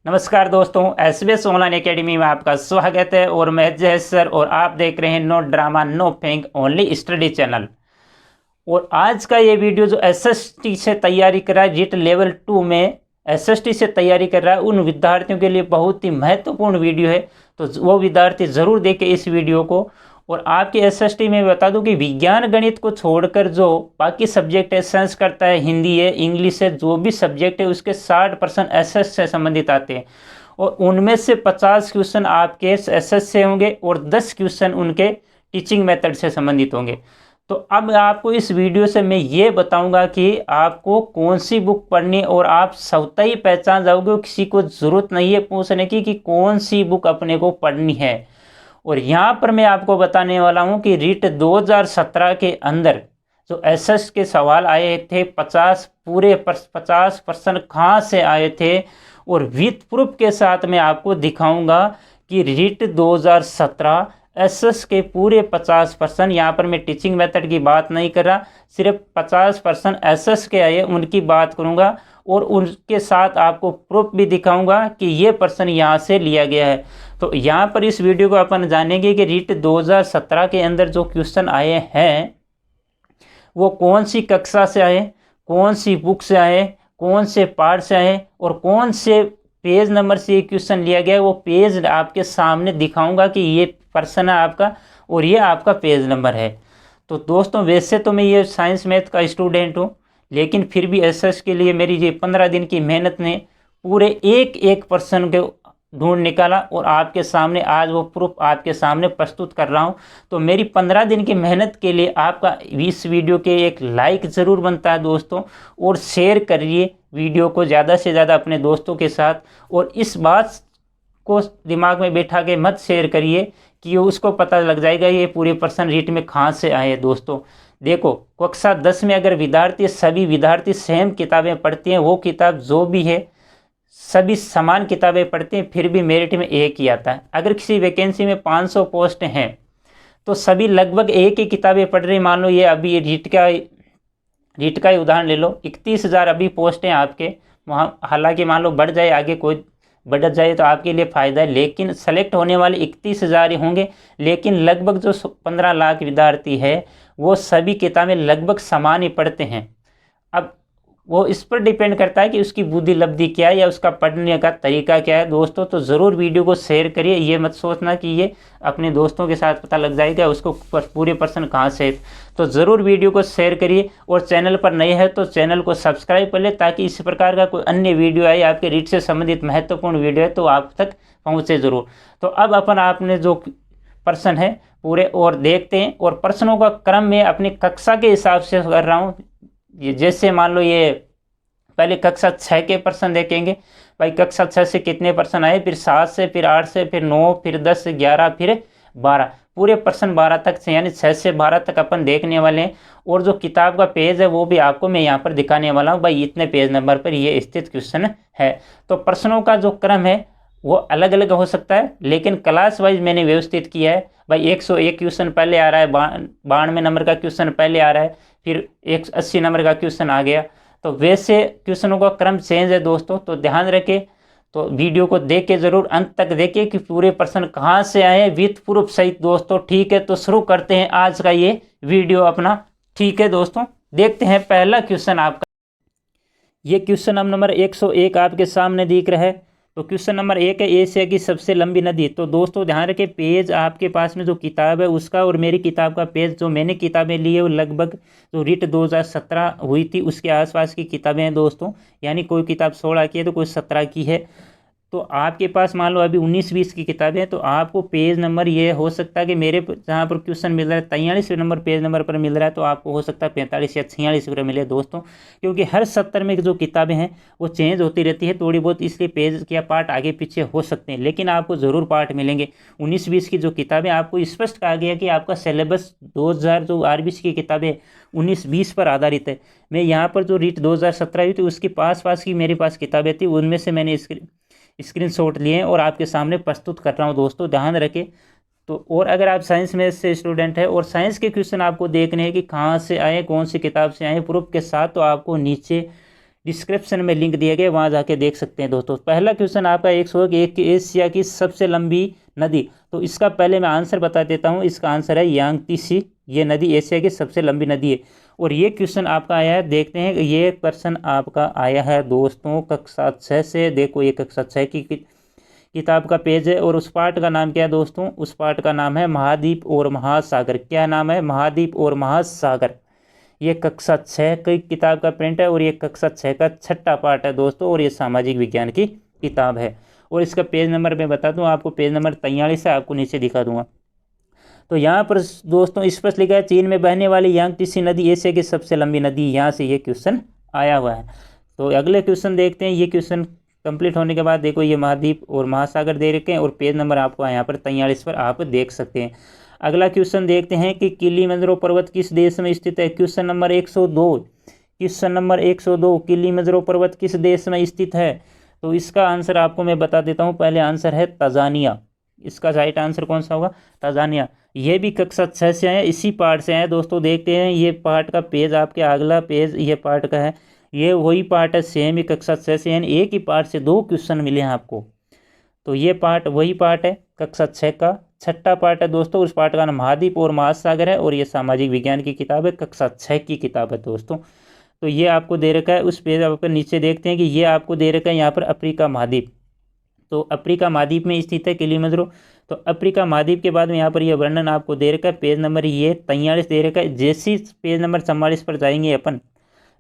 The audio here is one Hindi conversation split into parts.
नमस्कार दोस्तों, SBS ऑनलाइन एकेडमी में आपका स्वागत है और मैं जय सर और आप देख रहे हैं नो ड्रामा नो फेंक ओनली स्टडी चैनल। और आज का ये वीडियो जो एसएसटी से तैयारी कर रहा है, जीट लेवल 2 में एसएसटी से तैयारी कर रहा है, उन विद्यार्थियों के लिए बहुत ही महत्वपूर्ण वीडियो है। तो वो विद्यार्थी ज़रूर देखें इस वीडियो को। और आपके एसएसटी में बता दूं कि विज्ञान गणित को छोड़कर जो बाकी सब्जेक्ट है, संस्कृत है, हिंदी है, इंग्लिश है, जो भी सब्जेक्ट है उसके 60% एसएस से संबंधित आते हैं। और उनमें से 50 क्वेश्चन आपके एसएस से होंगे और 10 क्वेश्चन उनके टीचिंग मेथड से संबंधित होंगे। तो अब आपको इस वीडियो से मैं ये बताऊंगा कि आपको कौन सी बुक पढ़नी और आप स्वतः ही पहचान जाओगे। किसी को ज़रूरत नहीं है पूछने की कि कौन सी बुक अपने को पढ़नी है। और यहाँ पर मैं आपको बताने वाला हूँ कि रीट 2017 के अंदर जो एसएस के सवाल आए थे 50% कहाँ से आए थे, और विथ प्रूफ के साथ मैं आपको दिखाऊंगा कि रीट 2017 एसएस के पूरे 50%, यहाँ पर मैं टीचिंग मेथड की बात नहीं कर रहा, सिर्फ 50% एसएस के आए उनकी बात करूँगा। और उनके साथ आपको प्रूफ भी दिखाऊंगा कि ये पर्सन यहाँ से लिया गया है। तो यहाँ पर इस वीडियो को अपन जानेंगे कि रीट 2017 के अंदर जो क्वेश्चन आए हैं वो कौन सी कक्षा से आए, कौन सी बुक से आए, कौन से पार्ट से आए और कौन से पेज नंबर से ये क्वेश्चन लिया गया है। वो पेज आपके सामने दिखाऊंगा कि ये पर्सन है आपका और ये आपका पेज नंबर है। तो दोस्तों, वैसे तो मैं ये साइंस मैथ का स्टूडेंट हूँ, लेकिन फिर भी एसएस के लिए मेरी ये 15 दिन की मेहनत ने पूरे एक पर्सन के ढूंढ निकाला और आपके सामने आज वो प्रूफ आपके सामने प्रस्तुत कर रहा हूँ। तो मेरी 15 दिन की मेहनत के लिए आपका इस वीडियो के एक लाइक ज़रूर बनता है दोस्तों, और शेयर करिए वीडियो को ज़्यादा से ज़्यादा अपने दोस्तों के साथ। और इस बात को दिमाग में बैठा के मत शेयर करिए कि उसको पता लग जाएगा ये पूरे पर्सन रीट में कहाँ से आए। दोस्तों देखो, कक्षा 10 में अगर सभी विद्यार्थी सेम किताबें पढ़ते हैं, वो किताब जो भी है सभी समान किताबें पढ़ते हैं, फिर भी मेरिट में एक ही आता है। अगर किसी वैकेंसी में 500 पोस्ट हैं तो सभी लगभग एक ही किताबें पढ़ रहे हैं। मान लो ये अभी ये रीट का ही उदाहरण ले लो, 31,000 अभी पोस्ट हैं आपके वहाँ। हालांकि मान लो बढ़ जाए, आगे कोई बढ़ जाए तो आपके लिए फ़ायदा है, लेकिन सेलेक्ट होने वाले 31,000 ही होंगे। लेकिन लगभग जो 15 लाख विद्यार्थी है वो सभी किताबें लगभग समान ही पढ़ते हैं। अब वो इस पर डिपेंड करता है कि उसकी बुद्धि लब्धि क्या है या उसका पढ़ने का तरीका क्या है। दोस्तों तो ज़रूर वीडियो को शेयर करिए, ये मत सोचना कि ये अपने दोस्तों के साथ पता लग जाएगा उसको पूरे पर्सन कहाँ से है। तो ज़रूर वीडियो को शेयर करिए और चैनल पर नए हैं तो चैनल को सब्सक्राइब कर ले, ताकि इस प्रकार का कोई अन्य वीडियो आए आपके रीट से संबंधित महत्वपूर्ण वीडियो है तो आप तक पहुँचे ज़रूर। तो अब आपने जो प्रश्न है पूरे और देखते हैं, और प्रश्नों का क्रम में अपनी कक्षा के हिसाब से कर रहा हूँ। ये जैसे मान लो ये पहले कक्षा 6 के प्रश्न देखेंगे, भाई कक्षा 6 से कितने प्रश्न आए, फिर 7 से, फिर 8 से, फिर 9, फिर 10, 11, फिर 12, पूरे प्रश्न 12 तक से, यानी 6 से 12 तक अपन देखने वाले हैं। और जो किताब का पेज है वो भी आपको मैं यहाँ पर दिखाने वाला हूँ, भाई इतने पेज नंबर पर ये स्थित क्वेश्चन है। तो प्रश्नों का जो क्रम है वो अलग अलग हो सकता है, लेकिन क्लास वाइज मैंने व्यवस्थित किया है। भाई 101 क्वेश्चन पहले आ रहा है, 92 नंबर का क्वेश्चन पहले आ रहा है, फिर 180 नंबर का क्वेश्चन आ गया। तो वैसे क्वेश्चनों का क्रम चेंज है दोस्तों, तो ध्यान रखें। तो वीडियो को देख के ज़रूर अंत तक देखिए कि पूरे प्रश्न कहाँ से आए विथ प्रूफ सहित दोस्तों। ठीक है, तो शुरू करते हैं आज का ये वीडियो अपना। ठीक है दोस्तों, देखते हैं पहला क्वेश्चन आपका। ये क्वेश्चन नंबर 101 आपके सामने दिख रहा है। तो क्वेश्चन नंबर 1 है, एशिया की सबसे लंबी नदी। तो दोस्तों ध्यान रखें, पेज आपके पास में जो किताब है उसका और मेरी किताब का पेज, जो मैंने किताबें ली है वो लगभग जो रीट 2017 हुई थी उसके आसपास की किताबें हैं दोस्तों। यानी कोई किताब 16 की है तो कोई 17 की है। तो आपके पास मान लो अभी 19-20 की किताबें हैं, तो आपको पेज नंबर ये हो सकता है कि मेरे जहाँ पर क्वेश्चन मिल रहा है 43वें नंबर पेज नंबर पर मिल रहा है, तो आपको हो सकता है 45 या 46 पर मिले दोस्तों। क्योंकि हर 70 में जो किताबें हैं वो चेंज होती रहती है थोड़ी बहुत, इसलिए पेज या पार्ट आगे पीछे हो सकते हैं, लेकिन आपको ज़रूर पार्ट मिलेंगे। 19-20 की जो किताबें आपको स्पष्ट कहा गया कि आपका सिलेबस 2000 जो आरबीसी की किताबें 19-20 पर आधारित है। मैं यहाँ पर जो रीट 2017 हुई थी उसकी पास की मेरे पास किताबें थी, उनमें से मैंने स्क्रीनशॉट लिए हैं और आपके सामने प्रस्तुत कर रहा हूँ दोस्तों, ध्यान रखें। तो और अगर आप साइंस में से स्टूडेंट है और साइंस के क्वेश्चन आपको देखने हैं कि कहाँ से आए, कौन सी किताब से आए प्रूफ के साथ, तो आपको नीचे डिस्क्रिप्शन में लिंक दिया गया, वहाँ जाके देख सकते हैं दोस्तों। पहला क्वेश्चन आपका एक एशिया की सबसे लंबी नदी, तो इसका पहले मैं आंसर बता देता हूँ। इसका आंसर है यांगत्से। ये नदी एशिया की सबसे लंबी नदी है। और ये क्वेश्चन आपका आया है, देखते हैं ये प्रश्न आपका आया है दोस्तों कक्षा 6 से। देखो ये कक्षा 6 की किताब का पेज है, और उस पार्ट का नाम क्या है दोस्तों? उस पार्ट का नाम है महाद्वीप और महासागर। क्या नाम है? महाद्वीप और महासागर। ये कक्षा 6 की किताब का प्रिंट है, और ये कक्षा 6 का 6ठा पार्ट है दोस्तों, और ये सामाजिक विज्ञान की किताब है। और इसका पेज नंबर मैं बता दूं आपको, पेज नंबर 43 है, आपको नीचे दिखा दूंगा। तो यहाँ पर दोस्तों स्पष्ट लिखा है, चीन में बहने वाली यांगत्से नदी एशिया की सबसे लंबी नदी। यहाँ से ये क्वेश्चन आया हुआ है। तो अगले क्वेश्चन देखते हैं। ये क्वेश्चन कंप्लीट होने के बाद देखो ये महाद्वीप और महासागर दे रखे हैं, और पेज नंबर आपको यहाँ पर 43 पर आप देख सकते हैं। अगला क्वेश्चन देखते हैं कि किलिमंजारो पर्वत किस देश में स्थित है? Question number 102। Question number 102, Kilimanjaro पर्वत किस देश में स्थित है? तो इसका आंसर आपको मैं बता देता हूँ। पहले आंसर है तंजानिया। इसका राइट आंसर कौन सा होगा? तंजानिया। ये भी कक्षा 6 से आए, इसी पार्ट से आए दोस्तों। देखते हैं ये पार्ट का पेज, आपके अगला पेज ये पार्ट का है। ये वही पार्ट है, सेम ही कक्षा 6 से, यानी एक ही पार्ट से 2 क्वेश्चन मिले हैं आपको। तो ये पार्ट वही पार्ट है, कक्षा 6 का 6ठा पार्ट है दोस्तों। उस पार्ट का नाम महाद्वीप और महासागर है, और ये सामाजिक विज्ञान की किताब है, कक्षा 6 की किताब है दोस्तों। तो ये आपको दे रखा है उस पेज पर नीचे। देखते हैं कि ये आपको दे रखा है यहाँ पर अफ्रीका महाद्वीप। तो अफ्रीका महाद्वीप में स्थित है किलिमंजारो। तो अफ्रीका महाद्वीप के बाद में यहाँ पर ये वर्णन आपको दे रखा है। पेज नंबर ये 43 दे रखा है। जैसे पेज नंबर 44 पर जाएंगे अपन,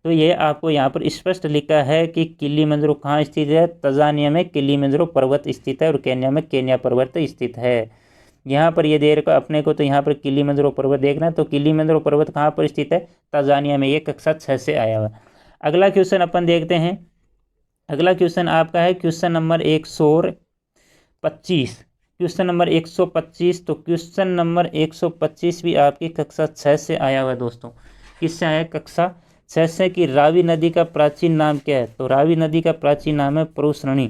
तो ये आपको यहाँ पर स्पष्ट लिखा है कि किलिमंजारो कहाँ स्थित है? तंजानिया में किलिमंजारो पर्वत स्थित है, और केन्या में केन्या पर्वत स्थित है। यहाँ पर ये दे रखा अपने को, तो यहाँ पर किलिमंजारो पर्वत देखना है। तो किलिमंजारो पर्वत कहाँ पर स्थित है? तंजानिया में। ये कक्षा 6 से आया हुआ। अगला क्वेश्चन अपन देखते हैं। अगला क्वेश्चन आपका है क्वेश्चन नंबर 125। Question number 125। तो क्वेश्चन नंबर 125 भी आपकी कक्षा 6 से आया हुआ है दोस्तों। किससे आया? कक्षा 6 से। कि रावी नदी का प्राचीन नाम क्या है? तो रावी नदी का प्राचीन नाम है पुरुषरणी।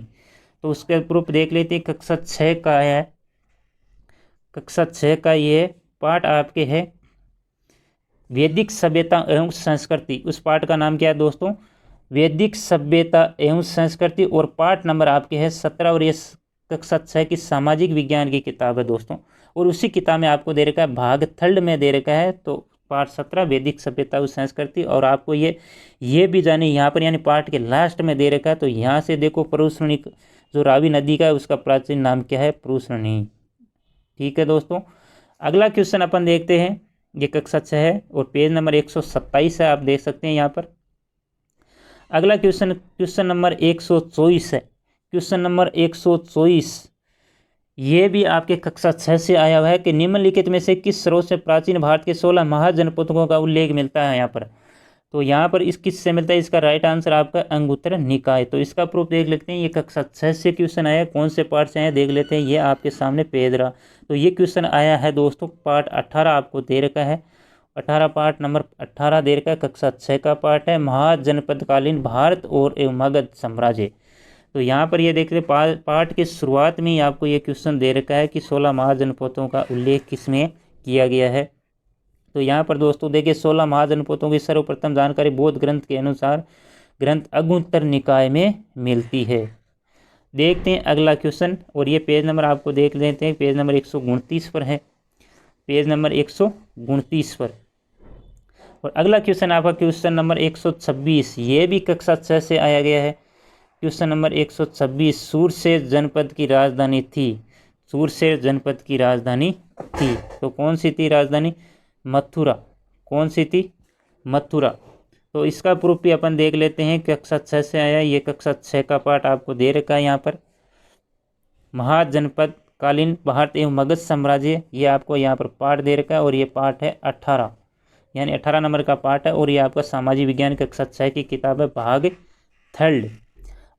तो उसके प्रूफ देख लेते हैं। कक्षा 6 का है, कक्षा 6 का ये पार्ट आपके है वैदिक सभ्यता एवं संस्कृति। उस पार्ट का नाम क्या है दोस्तों? वैदिक सभ्यता एवं संस्कृति। और पार्ट नंबर आपके है 17, और ये कक्षा 6 की सामाजिक विज्ञान की किताब है दोस्तों। और उसी किताब में आपको दे रखा है, भाग थर्ड में दे रखा है। तो पार्ट 17 वैदिक सभ्यता और संस्कृति। और आपको ये भी जाने यहाँ पर, यानी पार्ट के लास्ट में दे रखा है। तो यहाँ से देखो पुरुषरणी जो रावी नदी का है, उसका प्राचीन नाम क्या है? पुरुषरणी। ठीक है दोस्तों। अगला क्वेश्चन अपन देखते हैं। ये कक्षा 6 है, और पेज नंबर 127 है, आप देख सकते हैं यहाँ पर। अगला क्वेश्चन क्वेश्चन नंबर 124 है। क्वेश्चन नंबर 124 ये भी आपके कक्षा 6 से आया हुआ है कि निम्नलिखित में से किस स्रोत से प्राचीन भारत के 16 महाजनपदों का उल्लेख मिलता है यहाँ पर? तो यहाँ पर इस किस से मिलता है? इसका राइट आंसर आपका अंगुत्तर निकाय। तो इसका प्रूफ देख लेते हैं। ये कक्षा 6 से क्वेश्चन आया, कौन से पार्ट से आया देख लेते हैं। ये आपके सामने पेज रहा। तो ये क्वेश्चन आया है दोस्तों, पार्ट 18 आपको दे रखा है। 18 पार्ट नंबर 18 दे रखा है, कक्षा 6 का पार्ट है, महाजनपदकालीन भारत और एवं मगध साम्राज्य। तो यहाँ पर ये देख रहे पार्ट के शुरुआत में ही आपको ये क्वेश्चन दे रखा है कि 16 महाजनपदों का उल्लेख किसमें किया गया है। तो यहाँ पर दोस्तों देखिए 16 महाजनपदों की सर्वप्रथम जानकारी बौद्ध ग्रंथ के अनुसार ग्रंथ अंगुत्तर निकाय में मिलती है। देखते हैं अगला क्वेश्चन, और ये पेज नंबर आपको देख लेते हैं। पेज नंबर 129 पर है, पेज नंबर 129 पर। और अगला क्वेश्चन आपका क्वेश्चन नंबर 126। ये भी कक्षा 6 से आया गया है। क्वेश्चन नंबर 126, सूरसेन जनपद की राजधानी थी। सूरसेन जनपद की राजधानी थी, तो कौन सी थी राजधानी? मथुरा। कौन सी थी? मथुरा। तो इसका प्रूफ भी अपन देख लेते हैं। कक्षा 6 से आया, ये कक्षा 6 का पार्ट आपको दे रखा है यहाँ पर। महाजनपद कालीन भारत एवं मगध साम्राज्य, ये आपको यहाँ पर पार्ट दे रखा है, और ये पार्ट है 18, यानी 18 नंबर का पार्ट है। और ये आपका सामाजिक विज्ञान कक्षा 6 की किताब है, भाग थर्ड।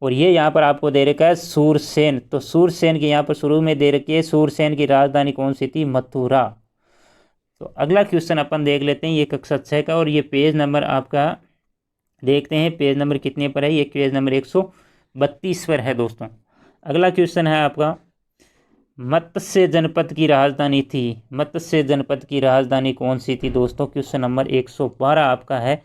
और ये यहाँ पर आपको दे रखा है सूरसेन। तो सूरसेन की यहाँ पर शुरू में दे रखी है, सूरसेन की राजधानी कौन सी थी? मथुरा। तो अगला क्वेश्चन अपन देख लेते हैं। ये कक्षा 6 का, और ये पेज नंबर आपका देखते हैं पेज नंबर कितने पर है। ये पेज नंबर 132 पर है दोस्तों। अगला क्वेश्चन है आपका, मत्स्य जनपद की राजधानी थी। मत्स्य जनपद की राजधानी कौन सी थी दोस्तों? क्वेश्चन नंबर 112 आपका है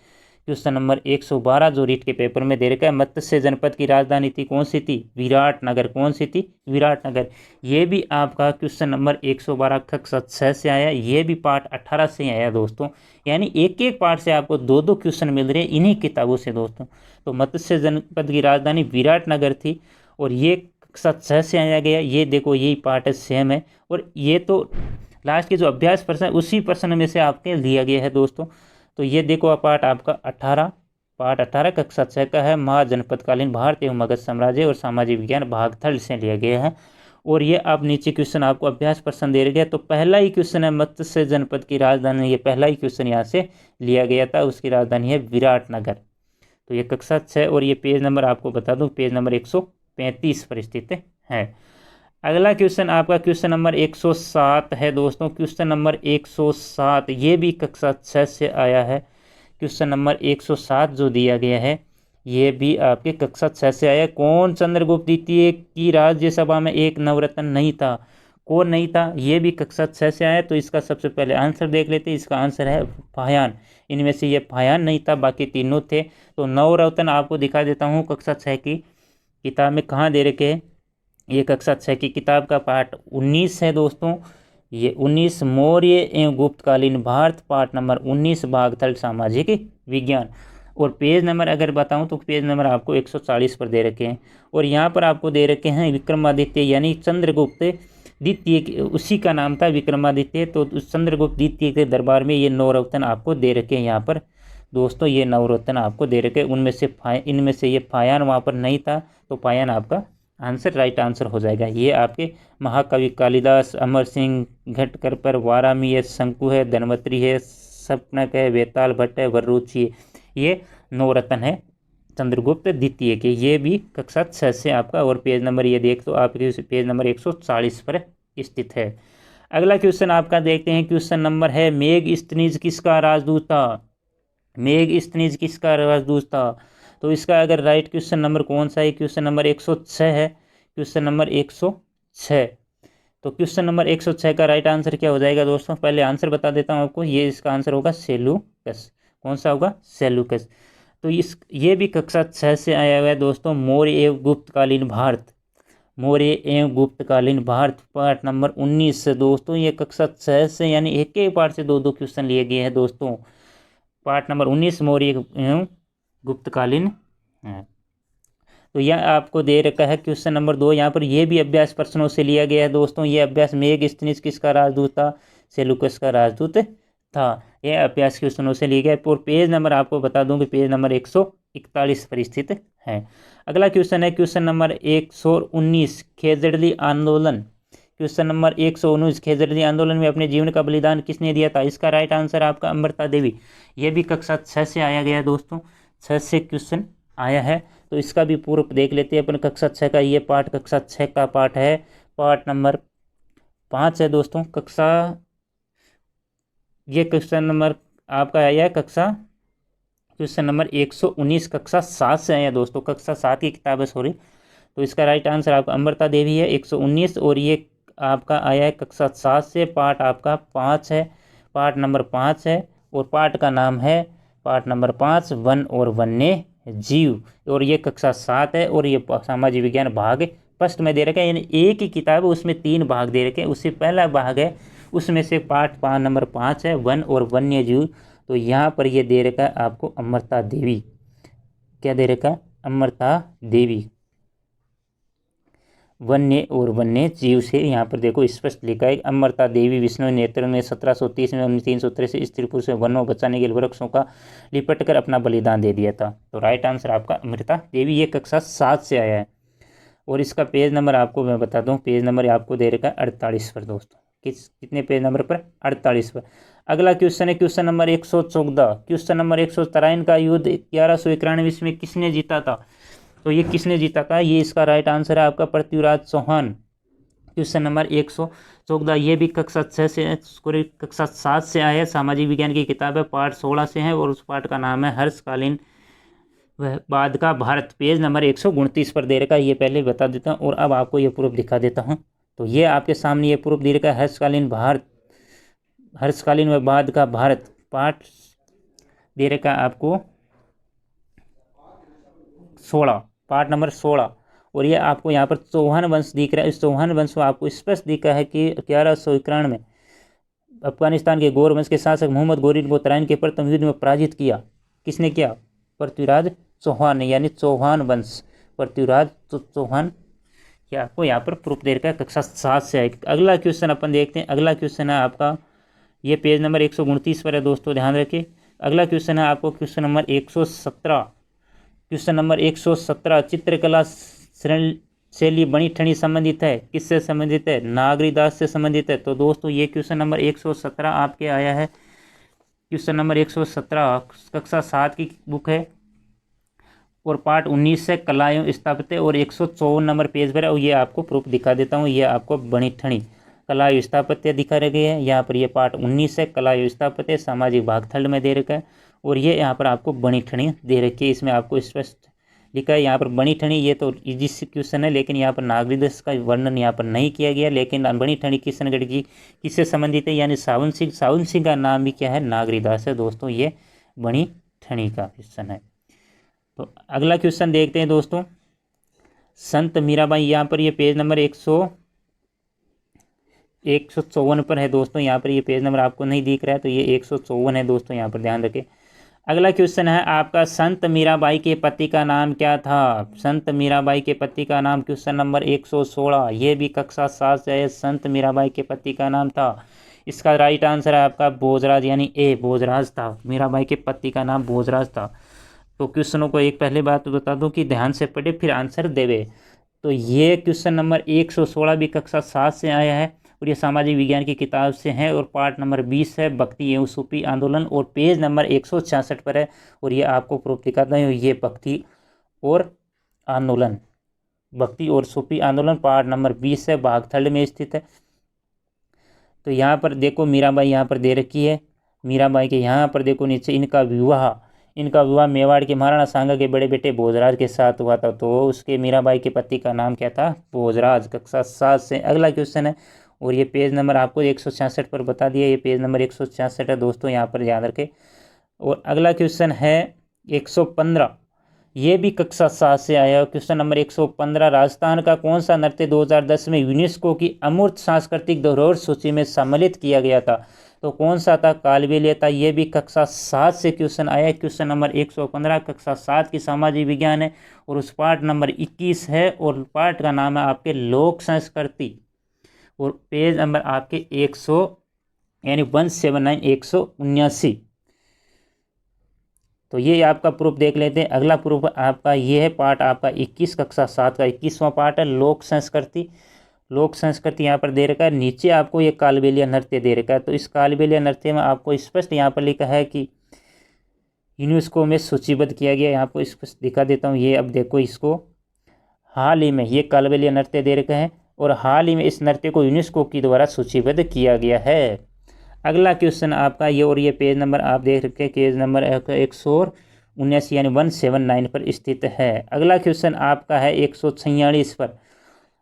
क्वेश्चन नंबर 112 जो रीट के पेपर में दे रखा है, मत्स्य जनपद की राजधानी थी कौन सी थी? विराटनगर। कौन सी थी? विराटनगर। ये भी आपका क्वेश्चन नंबर 112 कक्षा 6 से आया, ये भी पार्ट 18 से आया दोस्तों। यानी एक एक पार्ट से आपको दो दो क्वेश्चन मिल रहे हैं इन्हीं किताबों से दोस्तों। तो मत्स्य जनपद की राजधानी विराटनगर थी और ये कक्षा 6 से आया गया। ये देखो यही पार्ट है, सेम है। और ये तो लास्ट के जो अभ्यास प्रश्न है उसी प्रश्न में से आपके लिया गया है दोस्तों। तो ये देखो पार्ट आपका 18, पार्ट 18 कक्षा 6 का है, महाजनपदकालीन भारत एवं मगध साम्राज्य और सामाजिक विज्ञान भाग थर्ड से लिया गया है। और ये आप नीचे क्वेश्चन आपको अभ्यास प्रश्न दे गया। तो पहला ही क्वेश्चन है मत्स्य जनपद की राजधानी, ये पहला ही क्वेश्चन यहाँ से लिया गया था, उसकी राजधानी है विराटनगर। तो ये कक्षा 6 और ये पेज नंबर आपको बता दूं, पेज नंबर 135 पर स्थित है। अगला क्वेश्चन आपका क्वेश्चन नंबर 107 है दोस्तों। क्वेश्चन नंबर 107 ये भी कक्षा 6 से आया है। क्वेश्चन नंबर 107 जो दिया गया है ये भी आपके कक्षा 6 से आया। कौन चंद्रगुप्त द्वितीय की राज्यसभा में एक नवरत्न नहीं था? कौन नहीं था? ये भी कक्षा 6 से आया। तो इसका सबसे पहले आंसर देख लेते हैं। इसका आंसर है फायान। इनमें से ये फायान नहीं था, बाकी तीनों थे। तो नवरत्न आपको दिखा देता हूँ कक्षा 6 की किताब में कहाँ दे रखे हैं। ये कक्षा 6 की किताब का पार्ट 19 है दोस्तों। ये 19 मौर्य एवं गुप्तकालीन भारत, पार्ट नंबर 19 भाग थर्ड सामाजिक विज्ञान। और पेज नंबर अगर बताऊं तो पेज नंबर आपको 140 पर दे रखे हैं। और यहाँ पर आपको दे रखे हैं विक्रमादित्य यानी चंद्रगुप्त द्वितीय, उसी का नाम था विक्रमादित्य। तो उस चंद्रगुप्त द्वितीय के दरबार में ये नवरत्न आपको दे रखे हैं यहाँ पर दोस्तों। ये नवरत्न आपको दे रखे, उनमें से इनमें से ये फायान वहाँ पर नहीं था। तो फायान आपका आंसर राइट आंसर हो जाएगा। ये आपके महाकवि कालिदास, अमर सिंह घटकर पर, वारामी है, शंकु है, धनवंतरी है, सपनक है, वेताल भट्ट है, वररुचि है। ये नवरत्न है चंद्रगुप्त द्वितीय के। ये भी कक्षा 6 से आपका। और पेज नंबर ये देख तो आपके पेज नंबर 140 पर स्थित है। अगला क्वेश्चन आपका देखते हैं। क्वेश्चन नंबर है मेगस्थनीज किसका राजदूत था? मेगस्थनीज किसका राजदूत था? तो इसका अगर राइट क्वेश्चन नंबर कौन सा है? क्वेश्चन नंबर 106 है। Question number 106। तो क्वेश्चन नंबर 106 का राइट आंसर क्या हो जाएगा दोस्तों? पहले आंसर बता देता हूँ आपको। ये इसका आंसर होगा सेल्यूकस। कौन सा होगा? सेल्यूकस। तो ये भी कक्षा 6 से आया हुआ है दोस्तों। मौर्य एवं गुप्तकालीन भारत, मौर्य एवं गुप्तकालीन भारत, पार्ट नंबर 19 से दोस्तों। ये कक्षा 6 से यानी एक एक पार्ट से दो दो क्वेश्चन लिए गए हैं दोस्तों। पार्ट नंबर 19 मौर्य एवं गुप्तकालीन है। तो यह आपको दे रखा है क्वेश्चन नंबर 2। यहाँ पर यह भी अभ्यास प्रश्नों से लिया गया है दोस्तों। ये अभ्यास मेगस्थनीज किसका राजदूत था? सेल्यूकस का राजदूत था। यह अभ्यास क्वेश्चनों से लिया गया। और पेज नंबर आपको बता दूं कि पेज नंबर 141 पर स्थित है। अगला क्वेश्चन है क्वेश्चन नंबर 119 खेजड़ली आंदोलन। क्वेश्चन नंबर 119 खेजड़ली आंदोलन में अपने जीवन का बलिदान किसने दिया था? इसका राइट आंसर आपका अमृता देवी। यह भी कक्षा 6 से आया गया दोस्तों। 6 से क्वेश्चन आया है। तो इसका भी पूर्व देख लेते हैं अपन। कक्षा 6 का ये पार्ट कक्षा 6 का पार्ट है, पार्ट नंबर 5 है दोस्तों। ये क्वेश्चन नंबर आपका आया कक्षा क्वेश्चन नंबर 119 कक्षा 7 से आया दोस्तों। कक्षा 7 की किताब है, सॉरी। तो इसका राइट आंसर आपका अमृता देवी है 119। और ये आपका आया है कक्षा 7 से, पार्ट आपका 5 है, पार्ट नंबर 5 है। और पार्ट का नाम है पार्ट नंबर 5 वन और वन्य जीव। और ये कक्षा 7 है। और ये सामाजिक विज्ञान भाग फर्स्ट में दे रखा है, यानी एक ही किताब है उसमें 3 भाग दे रखे हैं। उससे पहला भाग है उसमें से पार्ट नंबर 5 है वन और वन्य जीव। तो यहाँ पर ये दे रखा है आपको अमृता देवी। क्या दे रखा है? अमृता देवी। वन्य और वन्य जीव से यहाँ पर देखो स्पष्ट लिखा है अमृता देवी विष्णु नेत्र में 1730 में 363 स्त्री पुरुष से वनों बचाने के लिए वृक्षों का लिपट कर अपना बलिदान दे दिया था। तो राइट आंसर आपका अमृता देवी। ये कक्षा 7 से आया है। और इसका पेज नंबर आपको मैं बता दूं, पेज नंबर आपको दे रखा है 48 पर दोस्तों। कितने पेज नंबर पर? 48 पर। अगला क्वेश्चन है क्वेश्चन नंबर 114। क्वेश्चन नंबर 193 का युद्ध 1191 में किसने जीता था? तो ये किसने जीता था? ये इसका राइट आंसर है आपका पृथ्वीराज चौहान। क्वेश्चन नंबर 114 ये भी कक्षा 6 से कक्षा 7 से आया है। सामाजिक विज्ञान की किताब है, पार्ट 16 से है। और उस पार्ट का नाम है हर्षकालीन बाद का भारत। पेज नंबर 129 पर दे रखा है। ये पहले बता देता हूँ और अब आपको ये प्रूफ दिखा देता हूँ। तो ये आपके सामने ये प्रूफ दे रखा है हर्षकालीन भारत, हर्षकालीन व बाद का भारत, पार्ट दे रखा है आपको 16, पार्ट नंबर 16। और ये आपको यहाँ पर चौहान वंश दिख रहा है। इस चौहान वंश में आपको स्पष्ट दिखा है कि 1191 में अफगानिस्तान के गौर वंश के शासक मोहम्मद गोरी को तराइन के प्रथम युद्ध में पराजित किया। किसने किया? पृथ्वीराज चौहान ने, यानी चौहान वंश, पृथ्वीराज चौहान। क्या आपको यहाँ पर प्रूफ दे रखा है कक्षा 7 से आएगी। अगला क्वेश्चन अपन देखते हैं। अगला क्वेश्चन है आपका, ये पेज नंबर 129 पर है दोस्तों, ध्यान रखिए। अगला क्वेश्चन है आपको क्वेश्चन नंबर 117। क्वेश्चन नंबर 117, चित्रकला शैली बनी ठनी संबंधित है। किससे संबंधित है? नागरीदास से संबंधित है। तो दोस्तों ये क्वेश्चन नंबर 117 आपके आया है। क्वेश्चन नंबर 117 कक्षा 7 की बुक है और पार्ट 19 से कला एवं स्थापत्य, और 154 नंबर पेज पर है। और ये आपको प्रूफ दिखा देता हूँ। ये आपको बनी ठनी कला एवं स्थापत्य दिखा रखे है यहाँ पर। ये पार्ट 19 है, कला एवं स्थापत्य, सामाजिक भागथल में दे रखा है। और ये यहाँ पर आपको बनी ठनी दे रखी है। इसमें आपको स्पष्ट लिखा है यहाँ पर बनी ठनी। ये तो इजी क्वेश्चन है, लेकिन यहाँ पर नागरीदास का वर्णन यहाँ पर नहीं किया गया। लेकिन बनी ठनी किशनगढ़ की किससे संबंधित है? यानी सावन सिंह का नाम भी क्या है? नागरीदास है दोस्तों। ये बनी ठनी का क्वेश्चन है। तो अगला क्वेश्चन देखते हैं दोस्तों। संत मीराबाई, यहाँ पर ये पेज नंबर 154 पर है दोस्तों। यहाँ पर ये पेज नंबर आपको नहीं दिख रहा है, तो ये 154 है दोस्तों, यहाँ पर ध्यान रखें। अगला क्वेश्चन है आपका, संत मीराबाई के पति का नाम क्या था? संत मीराबाई के पति का नाम, क्वेश्चन नंबर 116। ये भी कक्षा 7 से है। संत मीराबाई के पति का नाम था, इसका राइट आंसर है आपका भोजराज, यानी ए भोजराज था। मीराबाई के पति का नाम भोजराज था। तो क्वेश्चनों को एक पहले बात बता दूं कि ध्यान से पढ़े फिर आंसर देवे। तो ये क्वेश्चन नंबर 116 भी कक्षा 7 से आया है और ये सामाजिक विज्ञान की किताब से है और पार्ट नंबर 20 है, भक्ति एवं सूफी आंदोलन, और पेज नंबर 166 पर है। और ये आपको प्रूफ दिखाता है, ये भक्ति और आंदोलन, भक्ति और सूफी आंदोलन पार्ट नंबर 20 है, भागथल में स्थित है। तो यहाँ पर देखो मीराबाई यहाँ पर दे रखी है। मीराबाई के यहाँ पर देखो नीचे, इनका विवाह मेवाड़ के महाराणा सांगा के बड़े बेटे भोजराज के साथ हुआ था। तो उसके मीराबाई के पति का नाम क्या था? भोजराज। कक्षा 7 से अगला क्वेश्चन है और ये पेज नंबर आपको 166 पर बता दिया। ये पेज नंबर 166 है दोस्तों, यहाँ पर ध्यान रखें। और अगला क्वेश्चन है 115, ये भी कक्षा 7 से आया। क्वेश्चन नंबर 115, राजस्थान का कौन सा नृत्य 2010 में यूनेस्को की अमूर्त सांस्कृतिक धरोहर सूची में सम्मिलित किया गया था? तो कौन सा था? कालबेलिया था। ये भी कक्षा 7 से क्वेश्चन आया है। क्वेश्चन नंबर 115 कक्षा 7 की सामाजिक विज्ञान है और उस पार्ट नंबर 21 है और पार्ट का नाम है आपके लोक संस्कृति और पेज नंबर आपके 100 यानी 179 179। तो ये आपका प्रूफ देख लेते हैं। अगला प्रूफ आपका ये है, पार्ट आपका 21 कक्षा 7 का 21वां पार्ट है, लोक संस्कृति। लोक संस्कृति यहाँ पर दे रखा है। नीचे आपको ये कालबेलिया नृत्य दे रखा है। तो इस कालबेलिया नृत्य में आपको स्पष्ट यहाँ पर लिखा है कि यूनेस्को में सूचीबद्ध किया गया। यहाँ पर स्पष्ट दिखा देता हूँ। ये अब देखो, इसको हाल ही में ये कालबेलिया नृत्य दे रखा है और हाल ही में इस नृत्य को यूनेस्को के द्वारा सूचीबद्ध किया गया है। अगला क्वेश्चन आपका ये, और ये पेज नंबर आप देख रखे हैं, पेज नंबर 179 यानी 179 पर स्थित है। अगला क्वेश्चन आपका है 146 पर।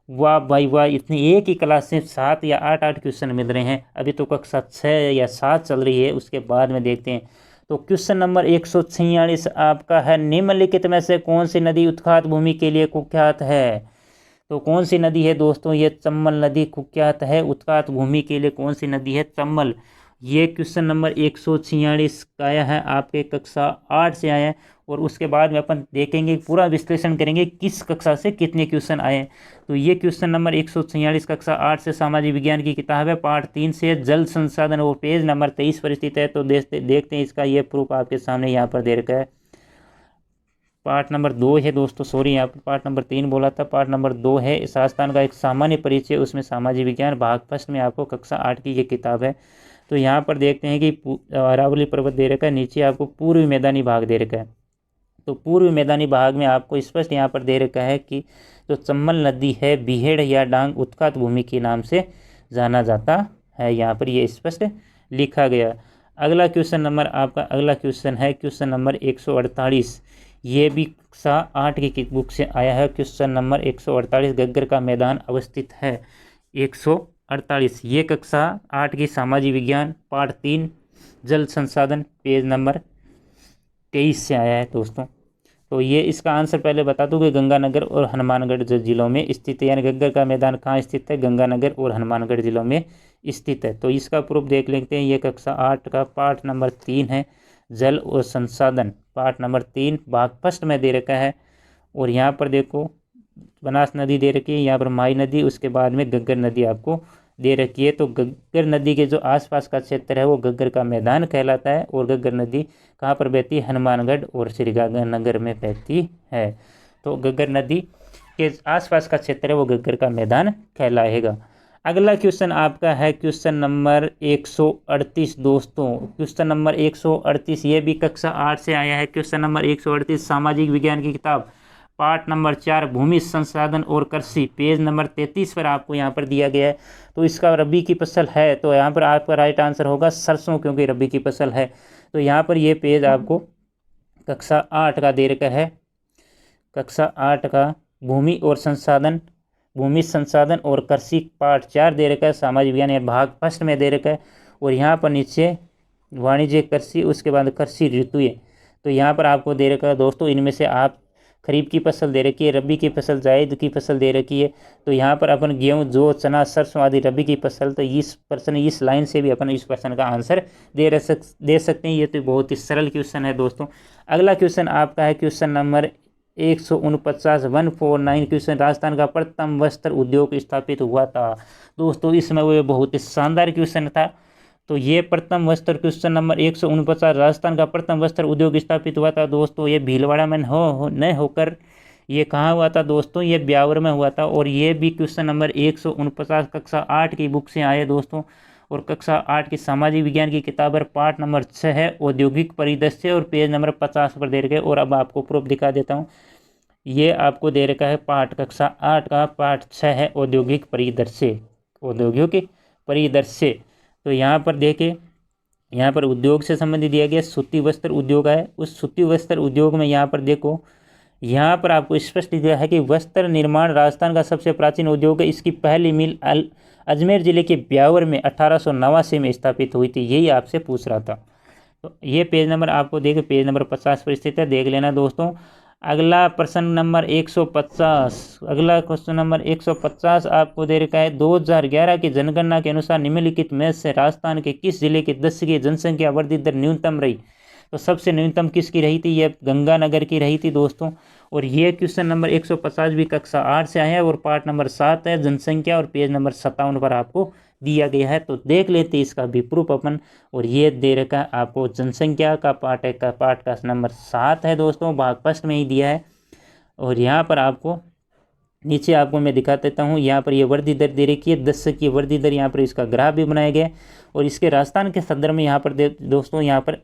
वाह भाई वाह, इतनी एक ही क्लास से 7 या 8 क्वेश्चन मिल रहे हैं। अभी तो कक्षा 6 या 7 चल रही है, उसके बाद में देखते हैं। तो क्वेश्चन नंबर 146 आपका है, निम्नलिखित में से कौन सी नदी उत्खात भूमि के लिए कुख्यात है? तो कौन सी नदी है दोस्तों? ये चंबल नदी कुख्यात है उत्खात भूमि के लिए। कौन सी नदी है? चंबल। ये क्वेश्चन नंबर 146 का आया है, आपके कक्षा 8 से आया है और उसके बाद में अपन देखेंगे, पूरा विश्लेषण करेंगे किस कक्षा से कितने क्वेश्चन आए। तो ये क्वेश्चन नंबर 146 कक्षा 8 से सामाजिक विज्ञान की किताब है, पार्ट 3 से जल संसाधन और पेज नंबर 23 पर स्थित है। तो देखते हैं इसका ये प्रूफ आपके सामने यहाँ पर दे रखा है। पार्ट नंबर 2 है दोस्तों, सॉरी यहाँ पर पार्ट नंबर 3 बोला था, पार्ट नंबर 2 है राजस्थान का एक सामान्य परिचय, उसमें सामाजिक विज्ञान भाग फर्स्ट में आपको कक्षा 8 की ये किताब है। तो यहाँ पर देखते हैं कि अरावली पर्वत दे रखा है, नीचे आपको पूर्वी मैदानी भाग दे रखा है। तो पूर्वी मैदानी भाग में आपको स्पष्ट यहाँ पर दे रखा है कि जो चंबल नदी है बीहेड़ या डांग उत्खात भूमि के नाम से जाना जाता है, यहाँ पर ये स्पष्ट लिखा गया। अगला क्वेश्चन नंबर आपका, अगला क्वेश्चन है क्वेश्चन नंबर 148। ये भी कक्षा 8 की बुक से आया है। क्वेश्चन नंबर 148, गग्गर का मैदान अवस्थित है। 148 ये कक्षा 8 की सामाजिक विज्ञान पार्ट 3 जल संसाधन पेज नंबर 23 से आया है दोस्तों। तो ये इसका आंसर पहले बता दूं कि गंगानगर और हनुमानगढ़ जिलों में स्थित है, यानी गग्गर का मैदान कहाँ स्थित है, गंगानगर और हनुमानगढ़ जिलों में स्थित है। तो इसका प्रूफ देख लेते हैं। ये कक्षा 8 का पाठ नंबर 3 है, जल और संसाधन, पाठ नंबर 3 भाग फर्स्ट में दे रखा है। और यहाँ पर देखो बनास नदी दे रखी है, यहाँ पर माई नदी, उसके बाद में गग्गर नदी आपको दे रखी है। तो गग्गर नदी के जो आसपास का क्षेत्र है वो गग्गर का मैदान कहलाता है। और गग्गर नदी कहाँ पर बहती है, हनुमानगढ़ और श्रीगंगानगर में बहती है। तो गग्गर नदी के आसपास का क्षेत्र है वो गग्गर का मैदान कहलाएगा। अगला क्वेश्चन आपका है क्वेश्चन नंबर 138 दोस्तों। क्वेश्चन नंबर 138 ये भी कक्षा 8 से आया है। क्वेश्चन नंबर 138 सामाजिक विज्ञान की किताब पार्ट नंबर 4 भूमि संसाधन और कृषि, पेज नंबर 33 पर आपको यहाँ पर दिया गया है। तो इसका रबी की फसल है, तो यहाँ पर आपका राइट आंसर होगा सरसों, क्योंकि रबी की फसल है। तो यहाँ पर ये पेज आपको कक्षा 8 का दे रखा है, कक्षा 8 का भूमि संसाधन और कृषि पार्ट 4 दे रखा है, सामाजिक विज्ञान या भाग फर्स्ट में दे रखा है। और यहाँ पर नीचे वाणिज्य कृषि, उसके बाद कृषि ऋतुएं। तो यहाँ पर आपको दे रखा है दोस्तों, इनमें से आप खरीफ की फसल दे रखी है, रबी की फसल, जायद की फसल दे रखी है। तो यहाँ पर अपन गेहूँ, जौ, चना, सरसों आदि रबी की फसल। तो इस प्रश्न, इस लाइन से भी अपन इस प्रश्न का आंसर दे सकते हैं। ये तो बहुत ही सरल क्वेश्चन है दोस्तों। अगला क्वेश्चन आपका है क्वेश्चन नंबर 149 क्वेश्चन, राजस्थान का प्रथम वस्त्र उद्योग स्थापित हुआ था। दोस्तों इसमें वो बहुत ही शानदार क्वेश्चन था। तो ये प्रथम वस्त्र क्वेश्चन नंबर 149, राजस्थान का प्रथम वस्त्र उद्योग स्थापित हुआ था दोस्तों। ये भीलवाड़ा में न होकर ये कहाँ हुआ था दोस्तों, ये ब्यावर में हुआ था। और ये भी क्वेश्चन नंबर 149 कक्षा 8 की बुक से आए दोस्तों। और कक्षा 8 की सामाजिक विज्ञान की किताब पर पार्ट नंबर 6 है औद्योगिक परिदृश्य, और पेज नंबर 50 पर दे रखे। और अब आपको प्रूफ दिखा देता हूँ। ये आपको दे रखा है पाठ कक्षा 8 का पार्ट 6 है औद्योगिक परिदृश्य। तो यहाँ पर देखिए, यहाँ पर उद्योग से संबंधित दिया गया सूती वस्त्र उद्योग है। उस सूती वस्त्र उद्योग में यहाँ पर देखो, यहाँ पर आपको स्पष्ट दिया है कि वस्त्र निर्माण राजस्थान का सबसे प्राचीन उद्योग है। इसकी पहली मिल अजमेर जिले के ब्यावर में 1889 में स्थापित हुई थी। यही आपसे पूछ रहा था। तो ये पेज नंबर आपको देखिए, पेज नंबर 50 पर स्थित है, देख लेना दोस्तों। अगला प्रश्न नंबर 150, अगला क्वेश्चन नंबर 150 आपको दे रखा है। 2011 की जनगणना के अनुसार निम्नलिखित में से राजस्थान के किस जिले की 10 की जनसंख्या वृद्धि दर न्यूनतम रही। तो सबसे न्यूनतम किसकी रही थी, ये गंगानगर की रही थी दोस्तों। और ये क्वेश्चन नंबर 150 भी कक्षा 8 से आया है और पार्ट नंबर 7 है जनसंख्या, और पेज नंबर 57 पर आपको दिया गया है। तो देख लेते हैं इसका भी प्रूफ अपन। और ये दे रखा है आपको जनसंख्या का पार्ट है, का पार्ट का नंबर 7 है दोस्तों, भाग फर्स्ट में ही दिया है। और यहाँ पर आपको नीचे आपको मैं दिखा देता हूँ। यहाँ पर ये वृद्धि दर दे रखी है, 10 की वृद्धि दर। यहाँ पर इसका ग्राफ भी बनाया गया है। और इसके राजस्थान के संदर्भ में यहाँ पर दोस्तों यहाँ पर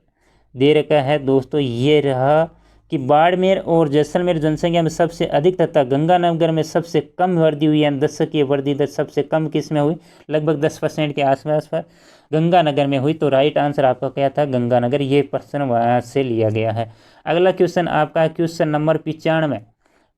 दे रखा है दोस्तों, ये रहा कि बाड़मेर और जैसलमेर जनसंख्या में सबसे अधिक तथा गंगानगर में सबसे कम वृद्धि हुई है। 10 की वृद्धि दर सबसे कम किस में हुई, लगभग 10% के आसपास पर गंगानगर में हुई। तो राइट आंसर आपका क्या था, गंगानगर। ये प्रश्न वहाँ से लिया गया है। अगला क्वेश्चन आपका है क्वेश्चन नंबर 95।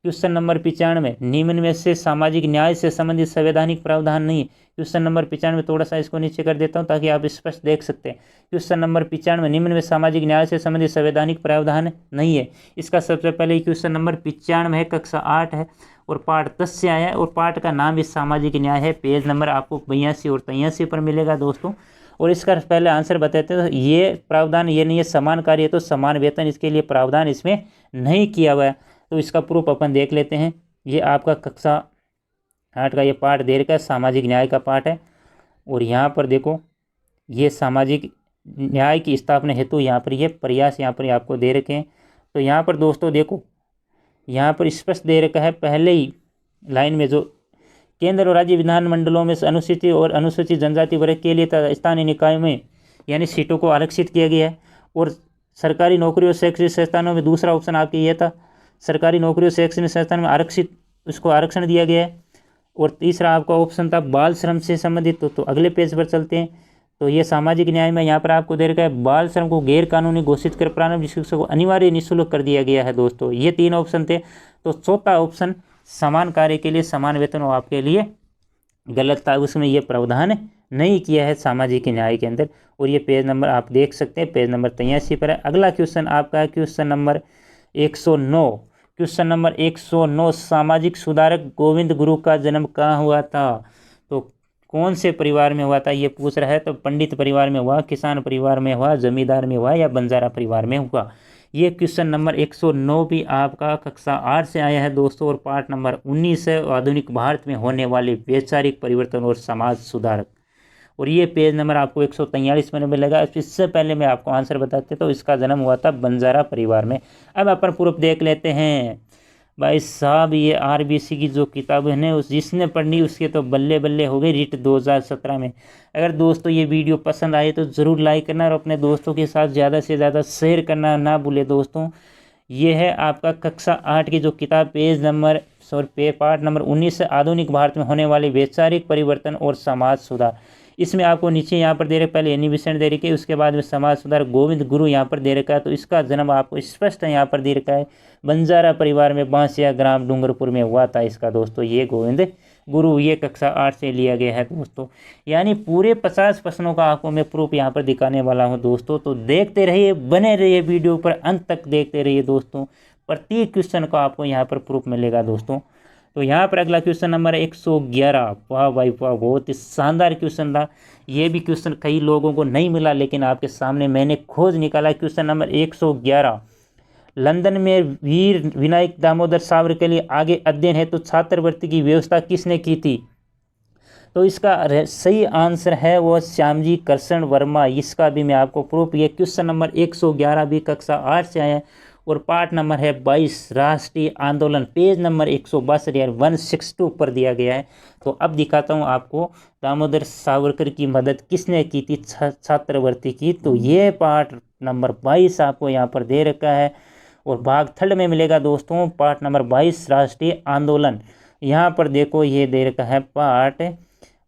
क्वेश्चन नंबर 95, निम्न में से सामाजिक न्याय से संबंधित संवैधानिक प्रावधान नहीं है। क्वेश्चन नंबर 95, थोड़ा सा इसको नीचे कर देता हूँ ताकि आप स्पष्ट देख सकते हैं। क्वेश्चन नंबर 95, निम्न में सामाजिक न्याय से संबंधित संवैधानिक प्रावधान नहीं है। इसका सबसे पहले क्वेश्चन नंबर 95 है, कक्षा 8 है और पार्ट 10 से आया है। और पार्ट का नाम इस सामाजिक न्याय है। पेज नंबर आपको 82 और 83 पर मिलेगा दोस्तों। और इसका पहले आंसर बताते हैं। तो ये प्रावधान ये नहीं है, समान कार्य तो समान वेतन, इसके लिए प्रावधान इसमें नहीं किया हुआ है। तो इसका प्रूफ अपन देख लेते हैं। ये आपका कक्षा 8 का ये पार्ट दे रखा है, सामाजिक न्याय का पार्ट है। और यहाँ पर देखो, ये सामाजिक न्याय की स्थापना हेतु यहाँ पर ये प्रयास यहाँ पर आपको दे रखे हैं। तो यहाँ पर दोस्तों देखो, यहाँ पर स्पष्ट दे रखा है पहले ही लाइन में, जो केंद्र और राज्य विधानमंडलों में अनुसूचित और अनुसूचित जनजाति वर्ग के लिए स्थानीय निकायों में यानी सीटों को आरक्षित किया गया है। और सरकारी नौकरियों शैक्षणिक संस्थानों में दूसरा ऑप्शन आपके ये था, सरकारी नौकरियों शैक्षणिक संस्थान में आरक्षित, उसको आरक्षण दिया गया है। और तीसरा आपका ऑप्शन था बाल श्रम से संबंधित। तो अगले पेज पर चलते हैं। तो ये सामाजिक न्याय में यहाँ पर आपको दे रखा है, बाल श्रम को गैर कानूनी घोषित कर प्रारंभिक शिक्षा को अनिवार्य निःशुल्क कर दिया गया है दोस्तों। ये 3 ऑप्शन थे। तो चौथा ऑप्शन समान कार्य के लिए समान वेतन वो आपके लिए गलत था, उसमें ये प्रावधान नहीं किया है सामाजिक न्याय के अंदर। और ये पेज नंबर आप देख सकते हैं, पेज नंबर 83 पर है। अगला क्वेश्चन आपका है क्वेश्चन नंबर 109। क्वेश्चन नंबर 109, सामाजिक सुधारक गोविंद गुरु का जन्म कहाँ हुआ था? तो कौन से परिवार में हुआ था ये पूछ रहा है। तो पंडित परिवार में हुआ, किसान परिवार में हुआ, जमींदार में हुआ या बंजारा परिवार में हुआ। ये क्वेश्चन नंबर 109 भी आपका कक्षा 8 से आया है दोस्तों, और पार्ट नंबर 19 है, आधुनिक भारत में होने वाले वैचारिक परिवर्तन और समाज सुधारक। और ये पेज नंबर आपको 143 में मिलेगा। इससे पहले मैं आपको आंसर बताते तो इसका जन्म हुआ था बंजारा परिवार में। अब अपन प्रूफ देख लेते हैं भाई साहब। ये आरबीसी की जो किताब है ना, उस जिसने पढ़नी उसके तो बल्ले बल्ले हो गई रिट 2017 में। अगर दोस्तों ये वीडियो पसंद आए तो ज़रूर लाइक करना और अपने दोस्तों के साथ ज़्यादा से ज़्यादा शेयर करना ना भूले दोस्तों। ये है आपका कक्षा 8 की जो किताब, पार्ट नंबर 19 आधुनिक भारत में होने वाले वैचारिक परिवर्तन और समाज सुधार। इसमें आपको नीचे यहाँ पर दे रखा, पहले एनिमेशन दे रखी है, उसके बाद में समाज सुधार गोविंद गुरु यहाँ पर दे रखा है। तो इसका जन्म आपको स्पष्ट यहाँ पर दे रखा है, बंजारा परिवार में बांसिया ग्राम डूंगरपुर में हुआ था इसका दोस्तों ये गोविंद गुरु। ये कक्षा 8 से लिया गया है दोस्तों। यानी पूरे 50 प्रश्नों का आपको मैं प्रूफ यहाँ पर दिखाने वाला हूँ दोस्तों। तो देखते रहिए, बने रहिए वीडियो पर, अंत तक देखते रहिए दोस्तों। प्रत्येक क्वेश्चन का आपको यहाँ पर प्रूफ मिलेगा दोस्तों। तो यहाँ पर अगला क्वेश्चन नंबर 111। वाह भाई वाह, बहुत ही शानदार क्वेश्चन था। ये भी क्वेश्चन कई लोगों को नहीं मिला, लेकिन आपके सामने मैंने खोज निकाला। क्वेश्चन नंबर 111, लंदन में वीर विनायक दामोदर सावरकर के लिए आगे अध्ययन है तो छात्रवृत्ति की व्यवस्था किसने की थी? तो इसका सही आंसर है वो श्यामजी कृष्ण वर्मा। इसका भी मैं आपको प्रूफ, ये क्वेश्चन नंबर 111 भी कक्षा 8 से आया है और पार्ट नंबर है 22, राष्ट्रीय आंदोलन, पेज नंबर 162 यार 162 पर दिया गया है। तो अब दिखाता हूँ आपको दामोदर सावरकर की मदद किसने की थी छात्रवृत्ति की। तो ये पार्ट नंबर 22 आपको यहाँ पर दे रखा है और भाग थर्ड में मिलेगा दोस्तों, पार्ट नंबर 22 राष्ट्रीय आंदोलन। यहाँ पर देखो ये दे रखा है पार्ट,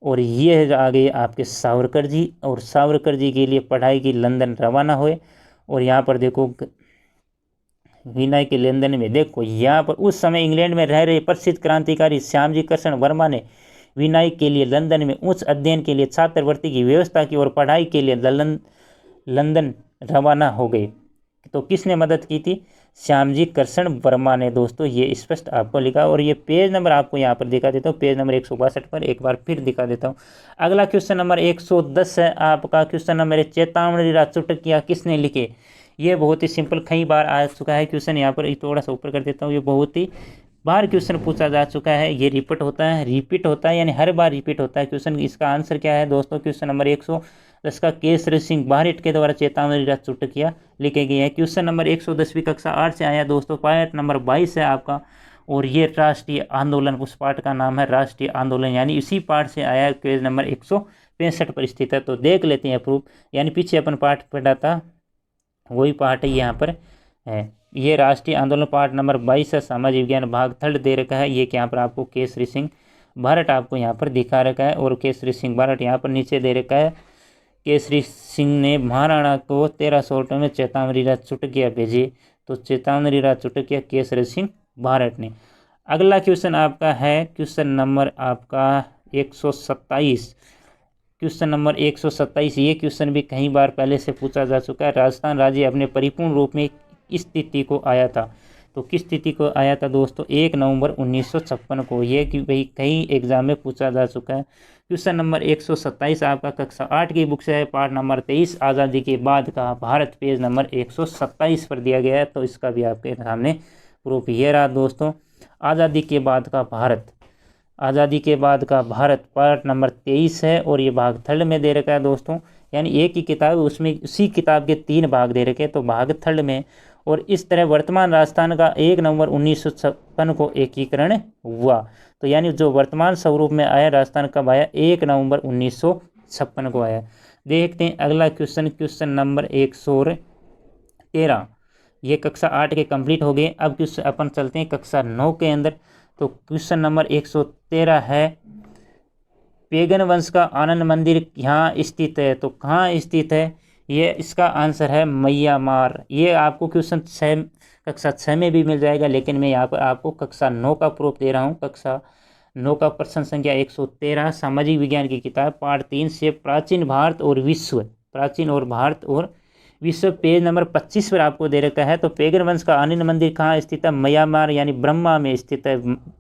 और ये आ गए आपके सावरकर जी, और सावरकर जी के लिए पढ़ाई की लंदन रवाना हुए। और यहाँ पर देखो विनय के लंदन में, देखो यहाँ पर उस समय इंग्लैंड में रह रहे प्रसिद्ध क्रांतिकारी श्यामजी कृष्ण वर्मा ने विनय के लिए लंदन में उच्च अध्ययन के लिए छात्रवृत्ति की व्यवस्था की और पढ़ाई के लिए लंदन रवाना हो गए। तो किसने मदद की थी? श्यामजी कृष्ण वर्मा ने दोस्तों, ये स्पष्ट आपको लिखा। और ये पेज नंबर आपको यहाँ पर दिखा देता हूँ, पेज नंबर 162 पर एक बार फिर दिखा देता हूँ। अगला क्वेश्चन नंबर 110 है आपका। क्वेश्चन नंबर चेतावनी चुटकियाँ किसने लिखे? ये बहुत ही सिंपल, कई बार आ चुका है क्वेश्चन। यहाँ पर थोड़ा सा ऊपर कर देता हूँ, ये बहुत ही बार क्वेश्चन पूछा जा चुका है। ये रिपीट होता है यानी हर बार रिपीट होता है क्वेश्चन। इसका आंसर क्या है दोस्तों? क्वेश्चन नंबर 110 का केसरी सिंह बारिट के द्वारा चेतावनी चुटकियाँ लिखे गई है। क्वेश्चन नंबर 110 कक्षा 8 से आया दोस्तों, पार्ट नंबर 22 है आपका। और ये राष्ट्रीय आंदोलन, उस पार्ट का नाम है राष्ट्रीय आंदोलन, यानी इसी पार्ट से आया, पेज नंबर 165 पर स्थित है। तो देख लेते हैं प्रूफ, यानी पीछे अपन पार्ट पढ़ा था वही पार्ट है यहाँ पर है। ये राष्ट्रीय आंदोलन पार्ट नंबर 22 है, सामाजिक विज्ञान भाग थर्ड दे रखा है। ये यहाँ पर आपको केसरी सिंह भारत आपको यहाँ पर दिखा रखा है, और केसरी सिंह भारत यहाँ पर नीचे दे रखा है। केसरी सिंह ने महाराणा को 1300 में चेतावनी चुटकियाँ भेजी। तो चेतावनी चुटकियाँ केसरी सिंह भारत ने। अगला क्वेश्चन आपका है क्वेश्चन नंबर आपका 127। क्वेश्चन नंबर 127, ये क्वेश्चन भी कई बार पहले से पूछा जा चुका है। राजस्थान राज्य अपने परिपूर्ण रूप में किस तिथि को आया था? तो किस तिथि को आया था दोस्तों? 1 नवंबर 1956 को। ये कि भाई कई एग्जाम में पूछा जा चुका है। क्वेश्चन नंबर 127 आपका कक्षा 8 की बुक से है, पार्ट नंबर 23 आज़ादी के बाद का भारत, पेज नंबर 127 पर दिया गया है। तो इसका भी आपके सामने प्रूफ ये रहा दोस्तों, आज़ादी के बाद का भारत, आज़ादी के बाद का भारत पार्ट नंबर 23 है, और ये भाग थर्ड में दे रखा है दोस्तों। यानी एक ही किताब, उसमें उसी किताब के 3 भाग दे रखे, तो भाग थर्ड में। और इस तरह वर्तमान राजस्थान का 1 नवंबर 1956 को एकीकरण हुआ। तो यानी जो वर्तमान स्वरूप में आया राजस्थान कब आया? 1 नवंबर 1956 को आया। देखते हैं अगला क्वेश्चन, क्वेश्चन नंबर 113। ये कक्षा 8 के कंप्लीट हो गए। अब क्वेश्चन अपन चलते हैं कक्षा 9 के अंदर। तो क्वेश्चन नंबर 113 है, पेगन वंश का आनंद मंदिर यहाँ स्थित है। तो कहाँ स्थित है? ये इसका आंसर है म्यांमार। ये आपको क्वेश्चन 6 कक्षा 6 में भी मिल जाएगा, लेकिन मैं यहाँ पर आपको कक्षा 9 का प्रूफ दे रहा हूँ। कक्षा 9 का प्रश्न संख्या 113, सामाजिक विज्ञान की किताब, पार्ट 3 से प्राचीन भारत और विश्व, प्राचीन और भारत और विश्व पेज नंबर 25 पर आपको दे रखा है। तो पेगन वंश का आनंद मंदिर कहाँ स्थित है? म्यांमार यानी ब्रह्मा में स्थित है।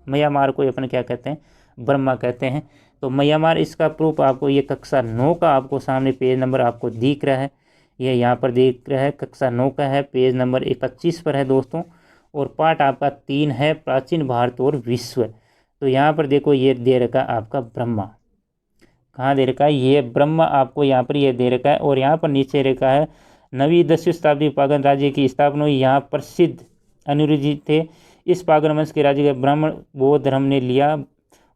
म्यांमार को अपन क्या कहते हैं? ब्रह्मा कहते हैं। तो म्यांमार, इसका प्रूफ आपको ये कक्षा 9 का आपको सामने पेज नंबर आपको दिख रहा है, ये यहाँ पर दिख रहा है, कक्षा 9 का है, पेज नंबर 25 पर है दोस्तों। और पार्ट आपका 3 है, प्राचीन भारत और विश्व। तो यहाँ पर देखो ये दे रखा आपका ब्रह्मा, कहाँ दे रखा है? ये ब्रह्मा आपको यहाँ पर ये दे रखा है। और यहाँ पर नीचे रखा है 9वीं 10वीं शताब्दी पागन राज्य की स्थापना हुई। यहाँ प्रसिद्ध अनुरुजी थे। इस पागन वंश के राज्य के ब्राह्मण बौद्ध धर्म ने लिया।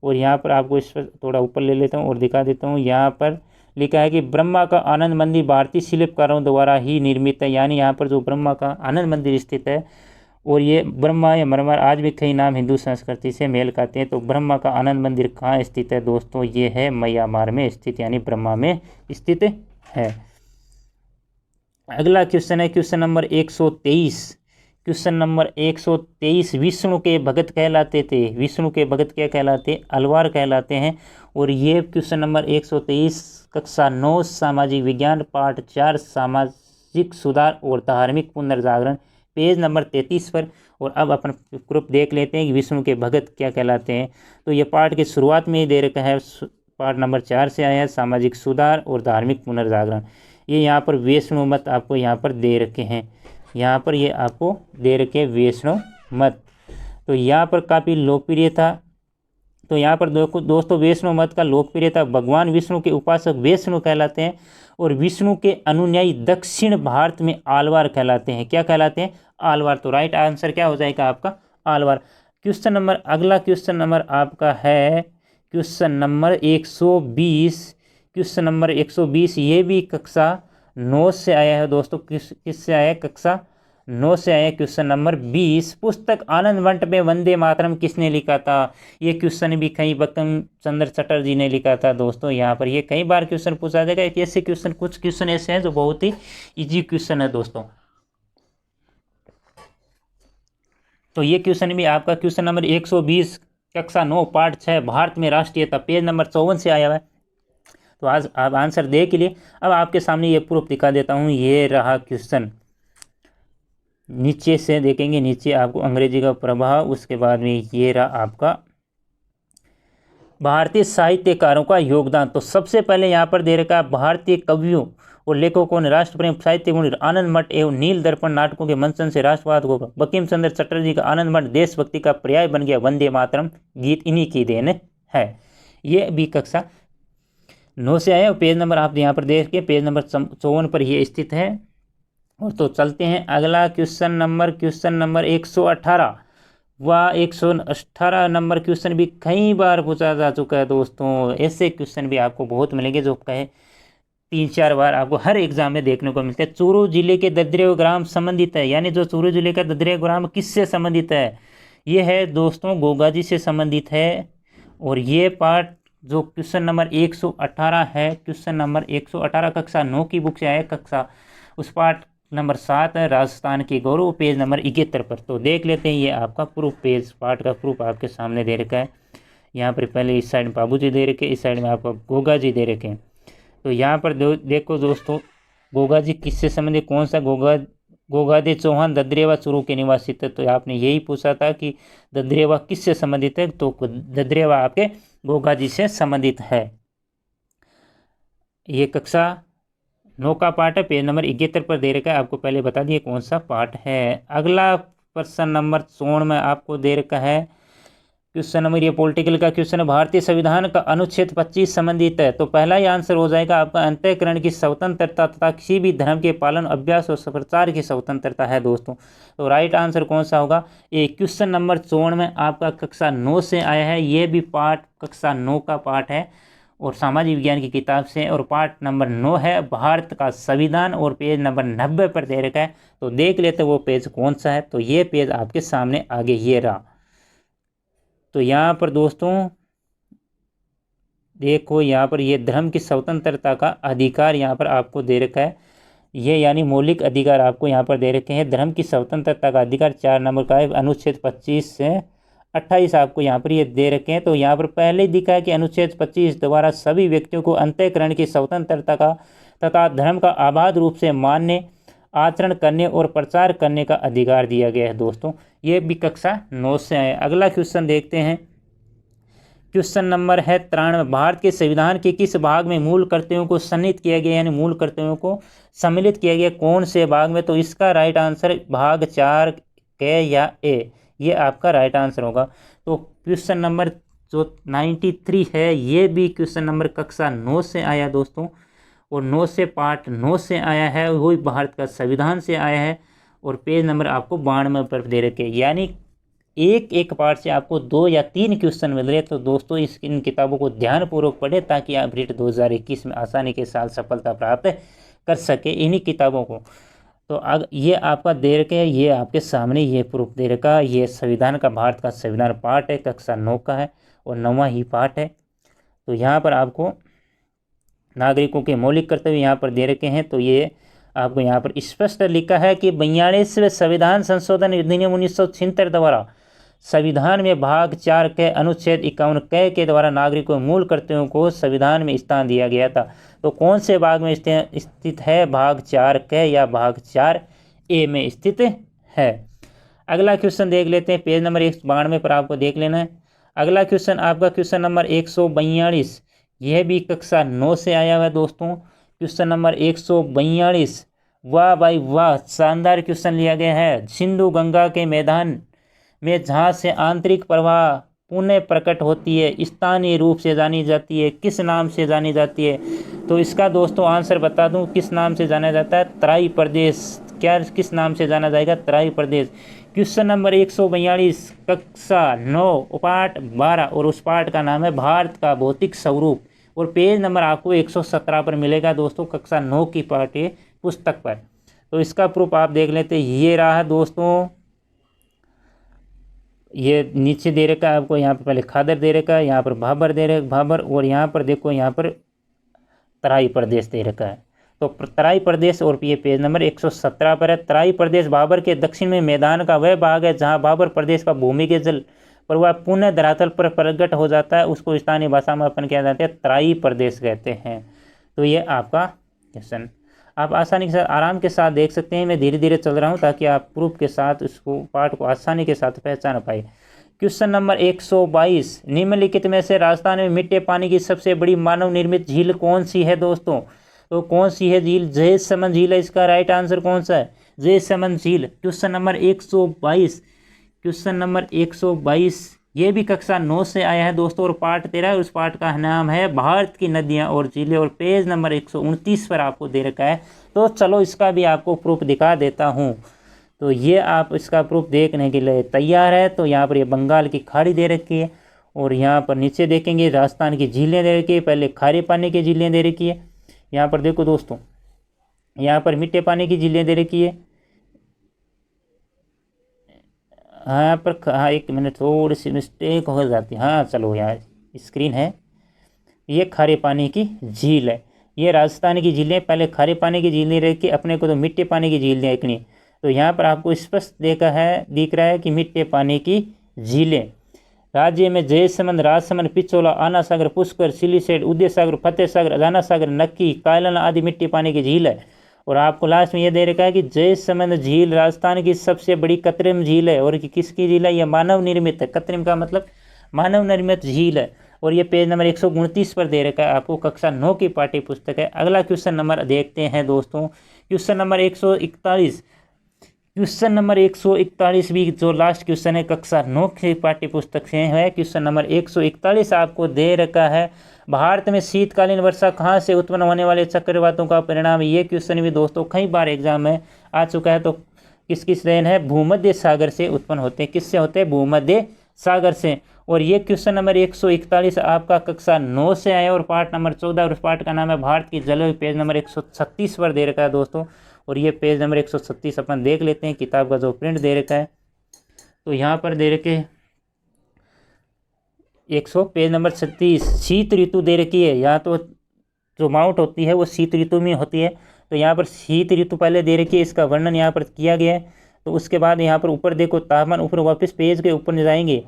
और यहाँ पर आपको इस पर थोड़ा ऊपर ले लेता हूँ और दिखा देता हूँ। यहाँ पर लिखा है कि ब्रह्मा का आनंद मंदिर भारतीय शिल्पकारों द्वारा ही निर्मित है। यानी यहाँ पर जो ब्रह्मा का आनंद मंदिर स्थित है, और ये ब्रह्मा या मरमर आज भी कई नाम हिंदू संस्कृति से मेल खाते हैं। तो ब्रह्मा का आनंद मंदिर कहाँ स्थित है दोस्तों? ये है म्यांमार में स्थित, यानी ब्रह्मा में स्थित है। अगला क्वेश्चन है question number 123। Question number 123, Vishnu के भगत कहलाते थे। विष्णु के भगत क्या कहलाते? अलवार कहलाते हैं। और ये क्वेश्चन नंबर 123 कक्षा 9 सामाजिक विज्ञान पार्ट 4 सामाजिक सुधार और धार्मिक पुनर्जागरण, पेज नंबर 33 पर। और अब अपन ग्रुप देख लेते हैं कि विष्णु के भगत क्या कहलाते हैं। तो ये पार्ट की शुरुआत में ही दे रखा है, पार्ट नंबर 4 से आया है, सामाजिक सुधार और धार्मिक पुनर्जागरण। ये यहाँ पर वैष्णव मत आपको यहाँ पर दे रखे हैं, यहाँ पर ये आपको दे रखे वैष्णव मत। तो यहाँ पर काफ़ी लोकप्रिय था। तो यहाँ पर दोस्तों वैष्णव मत का लोकप्रियता, भगवान विष्णु के उपासक वैष्णव कहलाते हैं। और विष्णु के अनुयायी दक्षिण भारत में आलवार कहलाते हैं। क्या कहलाते हैं? आलवार। तो राइट आंसर क्या हो जाएगा आपका? आलवार। क्वेश्चन नंबर, अगला क्वेश्चन नंबर आपका है क्वेश्चन नंबर 120। क्वेश्चन नंबर 120 ये भी कक्षा 9 से आया है दोस्तों। किससे आया है? कक्षा 9 से आया। क्वेश्चन नंबर 20, पुस्तक आनंद मंट में वंदे मातरम किसने लिखा था? ये क्वेश्चन भी कहीं बंकिम चंद्र चटर्जी ने लिखा था दोस्तों। यहाँ पर ये कई बार क्वेश्चन पूछा जाएगा। ऐसे क्वेश्चन, कुछ क्वेश्चन ऐसे हैं जो बहुत ही इजी क्वेश्चन है दोस्तों। तो ये क्वेश्चन भी आपका क्वेश्चन नंबर 120 कक्षा 9 पार्ट 6 भारत में राष्ट्रीयता, पेज नंबर 54 से आया है। तो आज आप आंसर दे के लिए अब आपके सामने ये प्रूफ दिखा देता हूँ। ये रहा क्वेश्चन, नीचे से देखेंगे, नीचे आपको अंग्रेजी का प्रभाव, उसके बाद में ये रहा आपका भारतीय साहित्यकारों का योगदान। तो सबसे पहले यहाँ पर दे रखा है भारतीय कवियों और लेखकों ने राष्ट्र प्रेम साहित्य गुण आनंद मठ एवं नील दर्पण नाटकों के मंचन से राष्ट्रवाद को, बंकिम चंद्र चटर्जी का आनंद मठ देशभक्ति का पर्याय बन गया, वंदे मातरम गीत इन्हीं की देन है। ये भी कक्षा 9 से आया। पेज नंबर आप यहाँ पर देख के पेज नंबर 54 पर ये स्थित है। और तो चलते हैं अगला क्वेश्चन नंबर 118। वह 118 नंबर क्वेश्चन भी कई बार पूछा जा चुका है दोस्तों। ऐसे क्वेश्चन भी आपको बहुत मिलेंगे जो कहे 3-4 बार आपको हर एग्जाम में देखने को मिलते हैं। चूरू जिले के ददरेव ग्राम संबंधित है, यानी जो चूरू जिले का ददरेव ग्राम किससे संबंधित है? ये है दोस्तों गोगाजी से संबंधित है। और ये पार्ट जो क्वेश्चन नंबर 118 है, क्वेश्चन नंबर 118 कक्षा 9 की बुक से आया, कक्षा उस पार्ट नंबर 7 है राजस्थान की गौरव, पेज नंबर 71 पर। तो देख लेते हैं, ये आपका प्रूफ, पेज पार्ट का प्रूफ आपके सामने दे रखा है। यहाँ पर पहले इस साइड में बाबू जी दे रखे, इस साइड में आपको गोगा जी दे रखे हैं। तो यहाँ पर देखो दोस्तों, गोगा जी किससे संबंधित, कौन सा गोगादे चौहान ददरेवा चूरू के निवासी थे। तो आपने यही पूछा था कि ददरेवा किससे संबंधित है, तो ददरेवा आपके गोगा जी से संबंधित है। ये कक्षा 9 का पार्ट है, पेज नंबर 71 पर दे रखा है। आपको पहले बता दिए कौन सा पार्ट है। अगला प्रश्न नंबर 54 में आपको दे रखा है क्वेश्चन नंबर, ये पॉलिटिकल का क्वेश्चन है, भारतीय संविधान का अनुच्छेद 25 संबंधित है। तो पहला ही आंसर हो जाएगा आपका अंतःकरण की स्वतंत्रता तथा किसी भी धर्म के पालन, अभ्यास और प्रचार की स्वतंत्रता है दोस्तों। तो राइट आंसर कौन सा होगा? ये क्वेश्चन नंबर 54 में आपका कक्षा 9 से आया है। ये भी पार्ट कक्षा 9 का पार्ट है और सामाजिक विज्ञान की किताब से, और पार्ट नंबर 9 है भारत का संविधान, और पेज नंबर 90 पर दे रखा है। तो देख लेते वो पेज कौन सा है। तो ये पेज आपके सामने आगे ये रहा। तो यहाँ पर दोस्तों देखो, यहाँ पर ये धर्म की स्वतंत्रता का अधिकार यहाँ पर आपको दे रखा है। ये यानी मौलिक अधिकार आपको यहाँ पर दे रखे हैं। धर्म की स्वतंत्रता का अधिकार 4 नंबर का है, अनुच्छेद 25 से 28 आपको यहाँ पर ये दे रखे हैं। तो यहाँ पर पहले ही दिखा है कि अनुच्छेद 25 द्वारा सभी व्यक्तियों को अंतःकरण की स्वतंत्रता का तथा धर्म का आबाद रूप से मानने, आचरण करने और प्रचार करने का अधिकार दिया गया है दोस्तों। ये भी कक्षा 9 से आए। अगला क्वेश्चन देखते हैं। क्वेश्चन नंबर है 93। भारत के संविधान के किस भाग में मूल कर्तव्यों को सन्निहित किया गया, यानी मूल कर्तव्यों को सम्मिलित किया गया, कौन से भाग में? तो इसका राइट आंसर भाग 4 के या ए, ये आपका राइट आंसर होगा। तो क्वेश्चन नंबर जो 93 है, ये भी क्वेश्चन नंबर कक्षा 9 से आया दोस्तों, और 9 से पार्ट 9 से आया है, वही भारत का संविधान से आया है, और पेज नंबर आपको 92 पर दे रखे। यानी एक पार्ट से आपको 2 या 3 क्वेश्चन मिल रहे। तो दोस्तों इन किताबों को ध्यानपूर्वक पढ़े ताकि आप रीट 2021 में आसानी के साथ सफलता प्राप्त कर सके इन्हीं किताबों को। तो ये आपका दे रखे है, ये आपके सामने ये प्रूफ दे रखा। ये संविधान का, भारत का संविधान पार्ट है, कक्षा 9 का है और 9वां ही पार्ट है। तो यहाँ पर आपको नागरिकों के मौलिक कर्तव्य यहाँ पर दे रखे हैं। तो ये आपको यहाँ पर स्पष्ट लिखा है कि 42वें संविधान संशोधन अधिनियम 1976 द्वारा संविधान में भाग 4 के अनुच्छेद 51 के द्वारा नागरिकों मूल कर्तव्यों को संविधान में स्थान दिया गया था। तो कौन से भाग में स्थित है? भाग 4 के या भाग 4 ए में स्थित है। अगला क्वेश्चन देख लेते हैं, पेज नंबर 192 पर आपको देख लेना है। अगला क्वेश्चन आपका क्वेश्चन नंबर 142, यह भी कक्षा 9 से आया हुआ है दोस्तों। क्वेश्चन नंबर 142, वाह भाई वाह, शानदार क्वेश्चन लिया गया है। सिंधु गंगा के मैदान में जहाँ से आंतरिक प्रवाह पुनः प्रकट होती है, स्थानीय रूप से जानी जाती है, किस नाम से जानी जाती है? तो इसका दोस्तों आंसर बता दूं, किस नाम से जाना जाता है? तराई प्रदेश। क्या किस नाम से जाना जाएगा? तराई प्रदेश। क्वेश्चन नंबर 142 कक्षा 9 पाठ 12 और उस पाठ का नाम है भारत का भौतिक स्वरूप, और पेज नंबर आपको 117 पर मिलेगा दोस्तों, कक्षा 9 की पाठ्य पुस्तक पर। तो इसका प्रूफ आप देख लेते, ये रहा दोस्तों। ये नीचे दे रखा है आपको, यहाँ पर पहले खादर दे रखा है, यहाँ पर भाबर दे रखा भाबर, और यहाँ पर देखो यहाँ पर तराई प्रदेश दे रखा है। तो तराई प्रदेश, और ये पेज नंबर 117 पर है। तराई प्रदेश भाबर के दक्षिण में मैदान का वह भाग है जहाँ भाबर प्रदेश का भूमिगत जल प्रवाह पुनः धरातल पर प्रकट हो जाता है, उसको स्थानीय भाषा में अपन क्या जाते हैं? तराई प्रदेश कहते हैं। तो ये आपका क्वेश्चन आप आसानी के साथ आराम के साथ देख सकते हैं। मैं धीरे धीरे चल रहा हूं ताकि आप प्रूफ के साथ इसको पाठ को आसानी के साथ पहचान पाए। क्वेश्चन नंबर 122, निम्नलिखित में से राजस्थान में मीठे पानी की सबसे बड़ी मानव निर्मित झील कौन सी है दोस्तों? तो कौन सी है झील? जयसमंद झील है। इसका राइट आंसर कौन सा है? जयसमंद झील। क्वेश्चन नंबर 122, क्वेश्चन नंबर 122 ये भी कक्षा 9 से आया है दोस्तों, और पार्ट 13 उस पार्ट का नाम है भारत की नदियां और झीलें, और पेज नंबर 129 पर आपको दे रखा है। तो चलो इसका भी आपको प्रूफ दिखा देता हूं। तो ये आप इसका प्रूफ देखने के लिए तैयार है। तो यहाँ पर ये बंगाल की खाड़ी दे रखी है, और यहाँ पर नीचे देखेंगे राजस्थान की झीलें दे रखी है। पहले खारे पानी की झीलें दे रखी है। यहाँ पर देखो दोस्तों, यहाँ पर मीठे पानी की झीलें दे रखी है। हाँ पर हाँ, एक मिनट, थोड़ी सी मिस्टेक हो जाती है। हाँ चलो, यहाँ स्क्रीन है। ये खारे पानी की झील है, ये राजस्थान की झीलें। पहले खारे पानी की झील नहीं रखी, अपने को तो मीठे पानी की झील देखनी। तो यहाँ पर आपको स्पष्ट दिख रहा है कि मीठे पानी की झीलें राज्य में जयसमंद, राजसमंद, पिछोला, आना सागर, पुष्कर, सिलीसेट, उदय सागर, फतेह सागर, अजाना सागर, नक्की, कायलाना आदि मिट्टी पानी की झील है। और आपको लास्ट में ये दे रखा है कि जयसमंद झील राजस्थान की सबसे बड़ी कृत्रिम झील है, और किसकी झील है? यह मानव निर्मित है। कृत्रिम का मतलब मानव निर्मित झील है, और ये पेज नंबर 129 पर दे रखा है आपको, कक्षा 9 की पाठ्य पुस्तक है। अगला क्वेश्चन नंबर देखते हैं दोस्तों, क्वेश्चन नंबर 141। क्वेश्चन नंबर 141 भी जो लास्ट क्वेश्चन है कक्षा 9 की पाठ्य पुस्तक से है। क्वेश्चन नंबर 141 आपको दे रखा है, भारत में शीतकालीन वर्षा कहाँ से उत्पन्न होने वाले चक्रवातों का परिणाम। ये क्वेश्चन भी दोस्तों कई बार एग्जाम में आ चुका है। तो किस किस रेन है? भूमध्य सागर से उत्पन्न होते हैं। किससे होते हैं? भूमध्य सागर से। और ये क्वेश्चन नंबर 141 आपका कक्षा 9 से आया, और पार्ट नंबर 14, और उस पार्ट का नाम है भारत की जलवायु, पेज नंबर 136 पर दे रखा है दोस्तों। और ये पेज नंबर 136 अपन देख लेते हैं, किताब का जो प्रिंट दे रखा है। तो यहाँ पर दे रखे 100 पेज नंबर 36 शीत ऋतु दे रखी है। यहाँ तो जो माउंट होती है वो शीत ऋतु में होती है। तो यहाँ पर शीत ऋतु पहले दे रखी है, इसका वर्णन यहाँ पर किया गया है। तो उसके बाद यहाँ पर ऊपर देखो तापमान, ऊपर वापस पेज के ऊपर जाएंगे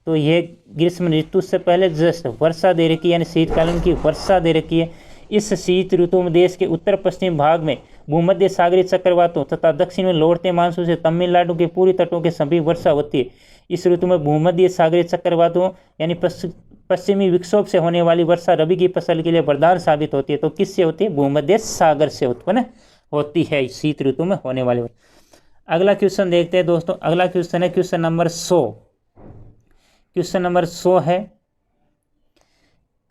तो ये ग्रीष्म ऋतु से पहले जस्ट वर्षा दे रखी है, यानी शीतकालीन की वर्षा दे रखी है। इस शीत ऋतु में देश के उत्तर पश्चिम भाग में भूमध्य सागरीय चक्रवातों तथा दक्षिण में लौटते मानसून से तमिलनाडु के पूर्वी तटों के सभी वर्षा होती है। इस ऋतु में भूमध्य सागरीय चक्रवातों यानी पश्चिमी विक्षोभ से होने वाली वर्षा रबी की फसल के लिए वरदान साबित होती है। तो किससे होती है? भूमध्य सागर से उत्पन्न होती है शीत ऋतु में होने वाली वर्षा। अगला क्वेश्चन देखते हैं दोस्तों। अगला क्वेश्चन है क्वेश्चन नंबर 100। क्वेश्चन नंबर 100 है,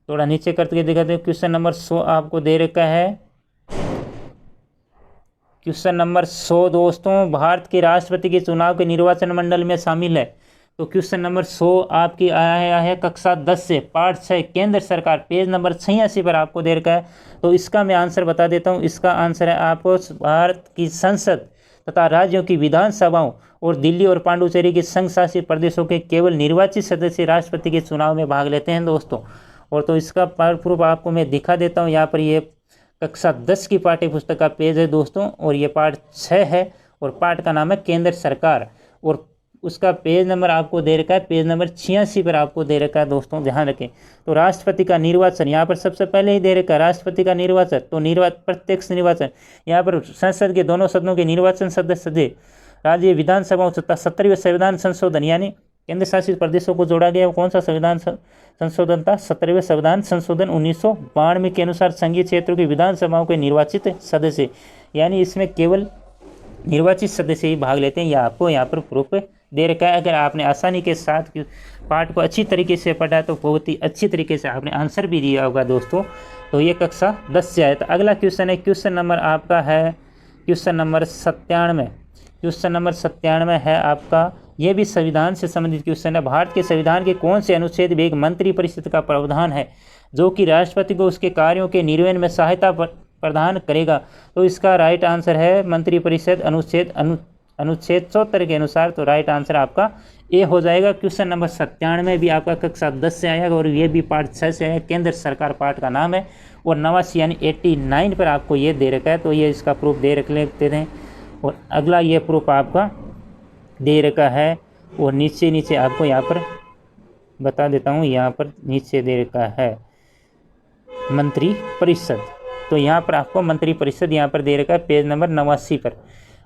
थोड़ा नीचे करके दिखाते हैं। क्वेश्चन नंबर 100 आपको दे रखा है। क्वेश्चन नंबर 100 दोस्तों, भारत के राष्ट्रपति के चुनाव के निर्वाचन मंडल में शामिल है। तो क्वेश्चन नंबर 100 आपकी आया है कक्षा 10 से, पार्ट 6, केंद्र सरकार, पेज नंबर 86 पर आपको दे रखा है। तो इसका मैं आंसर बता देता हूँ। इसका आंसर है आपको भारत की संसद तथा राज्यों की विधानसभाओं और दिल्ली और पांडुचेरी के संघ शासित प्रदेशों के केवल निर्वाचित सदस्य राष्ट्रपति के चुनाव में भाग लेते हैं दोस्तों। और तो इसका पाठ प्रूफ आपको मैं दिखा देता हूँ। यहाँ पर ये कक्षा 10 की पाठ्य पुस्तक का पेज है दोस्तों, और ये पाठ 6 है और पाठ का नाम है केंद्र सरकार, और उसका पेज नंबर आपको दे रखा है, पेज नंबर 86 पर आपको दे रखा है दोस्तों, ध्यान रखें। तो राष्ट्रपति का निर्वाचन यहाँ पर सबसे पहले ही दे रखा है, राष्ट्रपति का निर्वाचन। तो प्रत्यक्ष निर्वाचन यहाँ पर संसद के दोनों सदनों के निर्वाचन सदस्य, राज्य विधानसभाओं तथा 17वें संविधान संशोधन यानी केंद्र शासित प्रदेशों को जोड़ा गया। कौन सा संविधान संशोधन था? 17वें संविधान संशोधन 1992 के अनुसार संघीय क्षेत्रों की विधानसभाओं के निर्वाचित सदस्य, यानी इसमें केवल निर्वाचित सदस्य ही भाग लेते हैं। यह आपको यहाँ पर प्रूफ दे रखा है। अगर आपने आसानी के साथ पाठ को अच्छी तरीके से पढ़ा तो बहुत ही अच्छी तरीके से आपने आंसर भी दिया होगा दोस्तों। तो ये कक्षा 10 से आया। तो अगला क्वेश्चन है, क्वेश्चन नंबर आपका है क्वेश्चन नंबर 97। क्वेश्चन नंबर 97 है आपका, यह भी संविधान से संबंधित क्वेश्चन है। भारत के संविधान के कौन से अनुच्छेद में एक मंत्री परिषद का प्रावधान है जो कि राष्ट्रपति को उसके कार्यों के निर्वहन में सहायता प्रदान करेगा? तो इसका राइट आंसर है मंत्री परिषद अनुच्छेद 74 के अनुसार। तो राइट आंसर आपका ए हो जाएगा। क्वेश्चन नंबर 97 भी आपका कक्षा 10 से आएगा और ये भी पार्ट 6 से आएगा। केंद्र सरकार पार्ट का नाम है, और 89 यानी 89 पर आपको ये दे रखा है। तो ये इसका प्रूफ दे रख लेते हैं। और अगला ये प्रूफ आपका दे रखा है, और नीचे आपको यहाँ पर बता देता हूँ। यहाँ पर नीचे दे रखा है मंत्री परिषद। तो यहाँ पर आपको मंत्री परिषद यहाँ पर दे रखा है पेज नंबर 89 पर।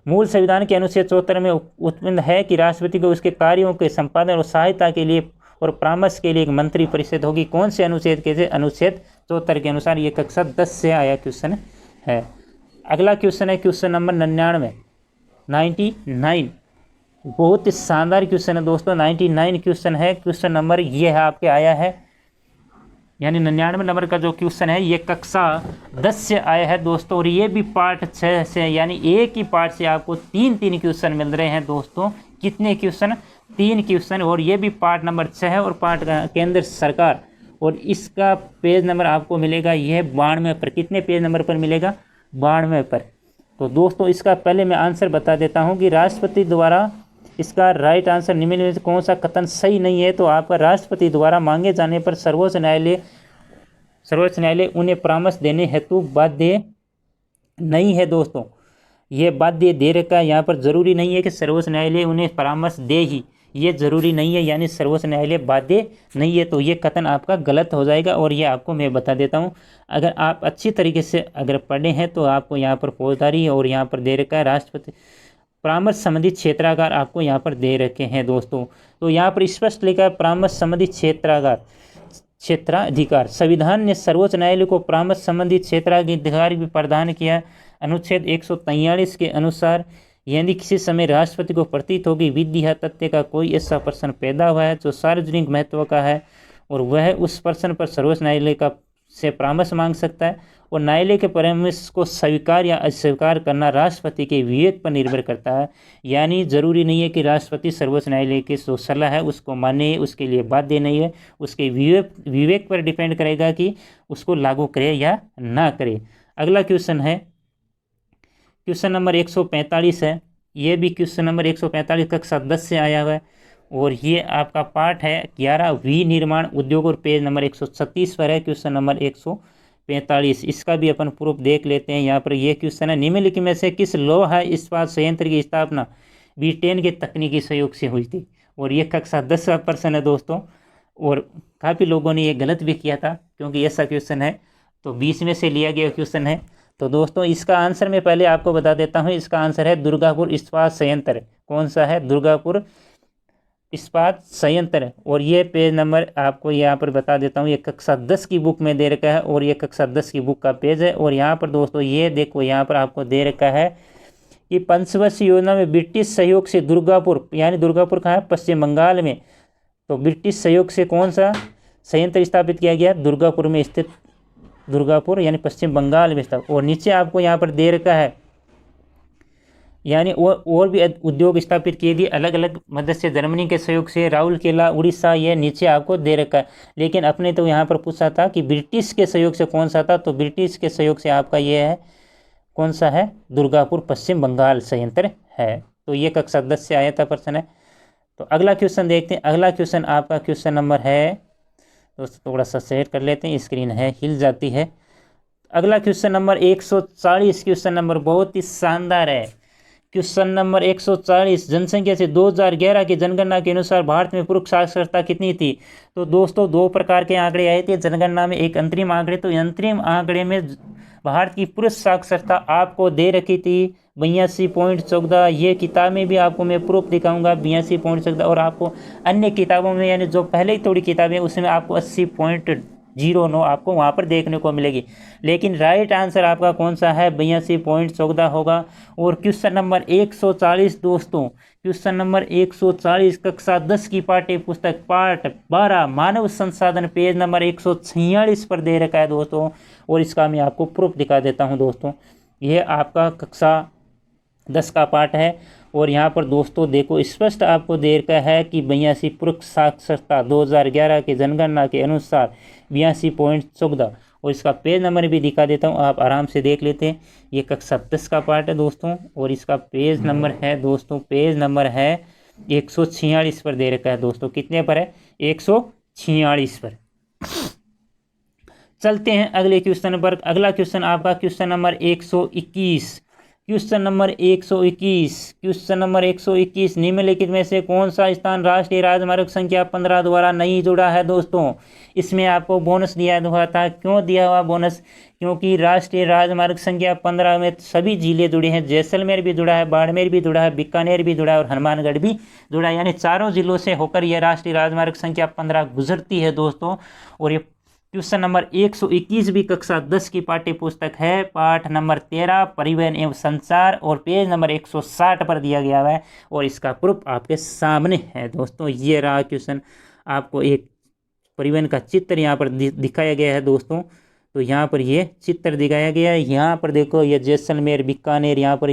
मूल संविधान के अनुच्छेद 74 में उत्पन्न है कि राष्ट्रपति को उसके कार्यों के संपादन और सहायता के लिए और परामर्श के लिए एक मंत्री परिषद होगी। कौन से अनुच्छेद के? अनुच्छेद 74 के अनुसार। ये कक्षा 10 से आया क्वेश्चन है। अगला क्वेश्चन है क्वेश्चन नंबर 99। बहुत ही शानदार क्वेश्चन है दोस्तों। 99 क्वेश्चन है। क्वेश्चन नंबर ये है आपके आया है, यानी 99 नंबर का जो क्वेश्चन है ये कक्षा 10 से आया है दोस्तों। और ये भी पार्ट 6 से, यानी एक ही पार्ट से आपको 3 क्वेश्चन मिल रहे हैं दोस्तों। कितने क्वेश्चन? 3 क्वेश्चन। और ये भी पार्ट नंबर 6 है और पार्ट केंद्र सरकार। और इसका पेज नंबर आपको मिलेगा यह 92 पर। कितने पेज नंबर पर मिलेगा? 92 पर। तो दोस्तों इसका पहले मैं आंसर बता देता हूँ कि राष्ट्रपति द्वारा, इसका राइट आंसर निम्नलिखित में से कौन सा कथन सही नहीं है? तो आपका राष्ट्रपति द्वारा मांगे जाने पर सर्वोच्च न्यायालय उन्हें परामर्श देने हेतु बाध्य नहीं है दोस्तों। ये बाध्य दे रखा है यहाँ पर। जरूरी नहीं है कि सर्वोच्च न्यायालय उन्हें परामर्श दे ही, ये जरूरी नहीं है, यानी सर्वोच्च न्यायालय बाध्य नहीं है। तो ये कथन आपका गलत हो जाएगा। और ये आपको मैं बता देता हूँ, अगर आप अच्छी तरीके से अगर पढ़े हैं तो आपको यहाँ पर फौजदारी और यहाँ पर दे रखा है राष्ट्रपति परामर्श संबंधित क्षेत्रागार आपको यहाँ पर दे रखे हैं दोस्तों। तो यहाँ पर स्पष्ट लिखा है परामर्श संबंधित क्षेत्राधिकार। संविधान ने सर्वोच्च न्यायालय को परामर्श संबंधित क्षेत्राधिकार भी प्रदान किया। अनुच्छेद 143 के अनुसार यदि किसी समय राष्ट्रपति को प्रतीत होगी विधि या तथ्य का कोई ऐसा प्रश्न पैदा हुआ है जो सार्वजनिक महत्व का है और वह उस प्रश्न पर सर्वोच्च न्यायालय का से परामर्श मांग सकता है, और न्यायालय के परामर्श को स्वीकार या अस्वीकार करना राष्ट्रपति के विवेक पर निर्भर करता है। यानी जरूरी नहीं है कि राष्ट्रपति सर्वोच्च न्यायालय की जो सलाह है उसको माने, उसके लिए बाध्य नहीं है। उसके विवेक पर डिपेंड करेगा कि उसको लागू करे या ना करे। अगला क्वेश्चन है क्वेश्चन नंबर 145 है। ये भी क्वेश्चन नंबर 145 कक्षा 10 से आया हुआ है, और ये आपका पाठ है 11 विनिर्माण उद्योग और पेज नंबर 136 पर है क्वेश्चन नंबर 145। इसका भी अपन प्रूफ देख लेते हैं। यहाँ पर ये क्वेश्चन है, निम्नलिखित में से किस लोहा इस्पात संयंत्र की स्थापना ब्रिटेन के तकनीकी सहयोग से हुई थी? और ये कक्षा 10 का प्रश्न है दोस्तों, और काफ़ी लोगों ने ये गलत भी किया था क्योंकि ऐसा क्वेश्चन है तो 20 में से लिया गया क्वेश्चन है। तो दोस्तों इसका आंसर मैं पहले आपको बता देता हूँ, इसका आंसर है दुर्गापुर इस्पात संयंत्र। कौन सा है? दुर्गापुर इस्पात संयंत्र। और ये पेज नंबर आपको यहाँ पर बता देता हूँ, ये कक्षा 10 की बुक में दे रखा है और ये कक्षा 10 की बुक का पेज है। और यहाँ पर दोस्तों ये देखो, यहाँ पर आपको दे रखा है कि पंचवर्षीय योजना में ब्रिटिश सहयोग से दुर्गापुर, यानी दुर्गापुर कहाँ है? पश्चिम बंगाल में। तो ब्रिटिश सहयोग से कौन सा संयंत्र स्थापित किया गया? दुर्गापुर में स्थित, दुर्गापुर यानी पश्चिम बंगाल में स्थित। और नीचे आपको यहाँ पर दे रखा है, यानी और भी उद्योग स्थापित किए गए अलग अलग मदद से, जर्मनी के सहयोग से राउरकेला उड़ीसा, ये नीचे आपको दे रखा है। लेकिन अपने तो यहाँ पर पूछा था कि ब्रिटिश के सहयोग से कौन सा था, तो ब्रिटिश के सहयोग से आपका ये है, कौन सा है? दुर्गापुर पश्चिम बंगाल संयंत्र है। तो ये कक्षा 10 से आया था प्रश्न है। तो अगला क्वेश्चन देखते हैं। अगला क्वेश्चन आपका क्वेश्चन नंबर है, दोस्तों थोड़ा सा शेयर कर लेते हैं, स्क्रीन है हिल जाती है। अगला क्वेश्चन नंबर 140, क्वेश्चन नंबर बहुत ही शानदार है। क्वेश्चन नंबर 140, जनसंख्या से 2011 की जनगणना के अनुसार भारत में पुरुष साक्षरता कितनी थी? तो दोस्तों दो प्रकार के आंकड़े आए थे जनगणना में, एक अंतरिम आंकड़े। तो अंतरिम आंकड़े में भारत की पुरुष साक्षरता आपको दे रखी थी 82.14। ये किताब में भी आपको मैं प्रूफ दिखाऊंगा 82.14। और आपको अन्य किताबों में, यानी जो पहले ही थोड़ी किताबें उसमें आपको 80.09 आपको वहाँ पर देखने को मिलेगी। लेकिन राइट आंसर आपका कौन सा है? 82.14 होगा। और क्वेश्चन नंबर 140 दोस्तों, क्वेश्चन नंबर 140 कक्षा 10 की पाठ्य पुस्तक पाठ 12 मानव संसाधन पेज नंबर 146 पर दे रखा है दोस्तों। और इसका मैं आपको प्रूफ दिखा देता हूं दोस्तों। यह आपका कक्षा 10 का पाठ है। और यहाँ पर दोस्तों देखो स्पष्ट आपको दे रखा है कि 82 पुरुष साक्षरता 2011 की जनगणना के अनुसार 82.14। और इसका पेज नंबर भी दिखा देता हूँ, आप आराम से देख लेते हैं। ये कक्षा 10 का पार्ट है दोस्तों। और इसका पेज नंबर है दोस्तों, पेज नंबर है 146 पर दे रखा है दोस्तों। कितने पर है? 146 पर। चलते हैं अगले क्वेश्चन पर। अगला क्वेश्चन आपका question number 121, question number 121, question number 121, निम्नलिखित में से कौन सा स्थान राष्ट्रीय राजमार्ग संख्या 15 द्वारा नहीं जुड़ा है दोस्तों? इसमें आपको बोनस दिया हुआ था। क्यों दिया हुआ बोनस? क्योंकि राष्ट्रीय राजमार्ग संख्या 15 में सभी जिले जुड़े हैं। जैसलमेर भी जुड़ा है, बाड़मेर भी जुड़ा है, बीकानेर भी जुड़ा है और हनुमानगढ़ भी जुड़ा है। यानी चारों जिलों से होकर यह राष्ट्रीय राजमार्ग संख्या 15 गुजरती है दोस्तों। और ये क्वेश्चन नंबर 121 भी कक्षा 10 की पाठ्य पुस्तक है, पाठ नंबर 13 परिवहन एवं संचार, और पेज नंबर 160 पर दिया गया है। और इसका प्रूफ आपके सामने है दोस्तों। ये रहा क्वेश्चन, आपको एक परिवहन का चित्र यहाँ पर दिखाया गया है दोस्तों। तो यहाँ पर ये चित्र दिखाया गया है। यहाँ पर देखो ये जैसलमेर, बीकानेर, यहाँ पर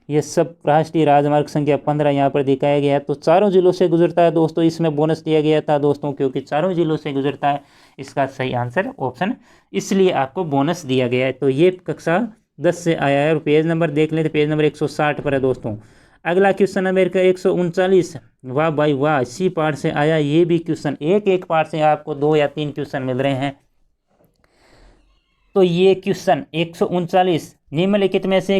ये सब राष्ट्रीय राजमार्ग संख्या 15 यहाँ पर दिखाया गया है। तो चारों जिलों से गुजरता है दोस्तों। इसमें बोनस दिया गया था दोस्तों, क्योंकि चारों जिलों से गुजरता है। इसका सही आंसर ऑप्शन, इसलिए आपको बोनस दिया गया है। तो ये कक्षा 10 से आया है। और पेज नंबर देख लेते, पेज नंबर 160 पर है दोस्तों। अगला क्वेश्चन नंबर का 139, वाह भाई वाह, इसी पार्ट से आया ये भी क्वेश्चन। एक पार्ट से आपको 2 या 3 क्वेश्चन मिल रहे हैं। तो ये क्वेश्चन 139, निम्नलिखित में से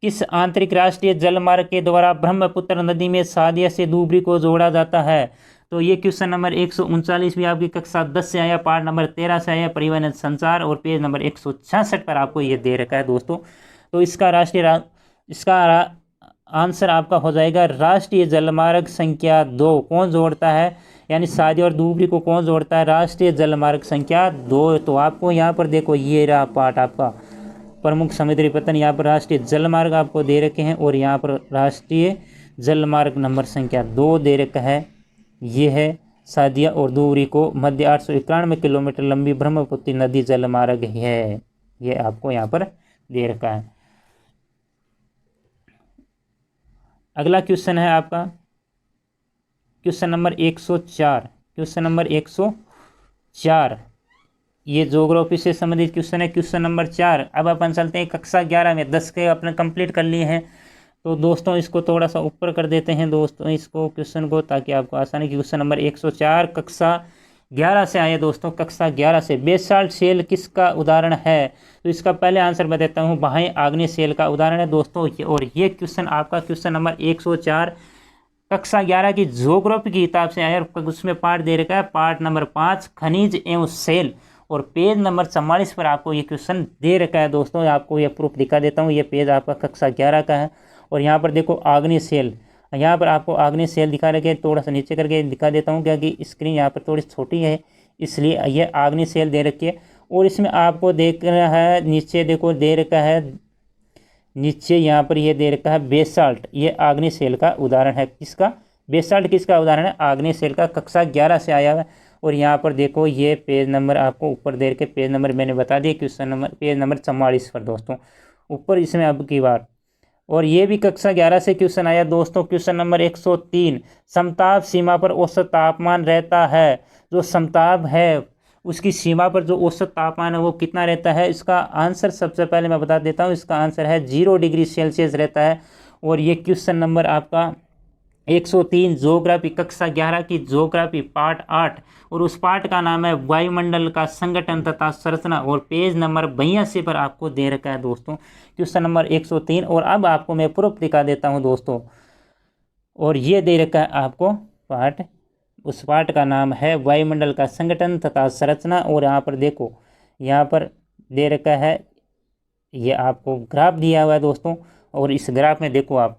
किस आंतरिक राष्ट्रीय जलमार्ग के द्वारा ब्रह्मपुत्र नदी में सादिया से धुबरी को जोड़ा जाता है? तो ये क्वेश्चन नंबर 139 भी आपकी कक्षा 10 से आया, पार्ट नंबर 13 से आया, परिवहन संचार, और पेज नंबर 166 पर आपको ये दे रखा है दोस्तों। तो इसका आंसर आपका हो जाएगा राष्ट्रीय जलमार्ग संख्या 2। कौन जोड़ता है? यानी सादिया और धुबरी को कौन जोड़ता है? राष्ट्रीय जलमार्ग संख्या 2। तो आपको यहाँ पर देखो ये रहा पार्ट आपका प्रमुख समुद्री पतन, यहाँ पर राष्ट्रीय जलमार्ग आपको दे रखे हैं। और यहाँ पर राष्ट्रीय जलमार्ग नंबर संख्या 2 दे रखा है। ये है सादिया और धुबरी को मध्य 891 किलोमीटर लंबी ब्रह्मपुत्र नदी जलमार्ग है। ये आपको यहाँ पर दे रखा है। अगला क्वेश्चन है आपका क्वेश्चन नंबर 104, क्वेश्चन नंबर 104, ये ज्योग्राफी से संबंधित क्वेश्चन है, क्वेश्चन नंबर 4। अब अपन चलते हैं कक्षा 11 में, 10 के अपने कंप्लीट कर लिए हैं। तो दोस्तों इसको थोड़ा सा ऊपर कर देते हैं दोस्तों, इसको क्वेश्चन को, ताकि आपको आसानी। क्वेश्चन नंबर 104 कक्षा 11 से आए दोस्तों। कक्षा 11 से बेसाल्ट सेल किसका उदाहरण है? तो इसका पहले आंसर मैं देता हूँ, बाह्य आग्नेय सेल का उदाहरण है दोस्तों। और ये क्वेश्चन आपका क्वेश्चन नंबर 104 कक्षा 11 की ज्योग्राफी की किताब से आया। और उसमें पार्ट दे रखा है पार्ट नंबर 5 खनिज एवं सेल। और पेज नंबर 44 पर आपको ये क्वेश्चन दे रखा है दोस्तों। आपको ये प्रूफ दिखा देता हूँ। ये पेज आपका कक्षा 11 का है और यहाँ पर देखो आग्नेय सेल, यहाँ पर आपको आग्नेय सेल दिखा रखे, थोड़ा सा नीचे करके दिखा देता हूँ क्योंकि स्क्रीन यहाँ पर थोड़ी छोटी है, इसलिए ये आग्नेय सेल दे रखी है। और इसमें आपको देख रहा है नीचे देखो दे रखा है, नीचे यहाँ पर ये दे रखा है बेसाल्ट। ये आग्नेय सेल का उदाहरण है। किसका? बेसाल्ट किसका उदाहरण है? आग्नेय सेल का। कक्षा 11 से आया है। और यहाँ पर देखो ये पेज नंबर आपको ऊपर दे रखे, पेज नंबर मैंने बता दिया, क्वेश्चन नंबर पेज नंबर 44 पर दोस्तों ऊपर इसमें अब की बार। और ये भी कक्षा 11 से क्वेश्चन आया दोस्तों, क्वेश्चन नंबर 103, समताप सीमा पर औसत तापमान रहता है। जो समताप है उसकी सीमा पर जो औसत तापमान है वो कितना रहता है? इसका आंसर सबसे पहले मैं बता देता हूँ। इसका आंसर है 0 डिग्री सेल्सियस रहता है। और ये क्वेश्चन नंबर आपका 103 ज्योग्राफी कक्षा 11 की ज्योग्राफी पार्ट 8 और उस पार्ट का नाम है वायुमंडल का संगठन तथा संरचना और पेज नंबर 82 पर आपको दे रखा है दोस्तों क्वेश्चन नंबर 103। और अब आपको मैं प्रूफ दिखा देता हूं दोस्तों। और ये दे रखा है आपको पार्ट, उस पार्ट का नाम है वायुमंडल का संगठन तथा संरचना। और यहाँ पर देखो, यहाँ पर दे रखा है, ये आपको ग्राफ दिया हुआ है दोस्तों। और इस ग्राफ में देखो आप,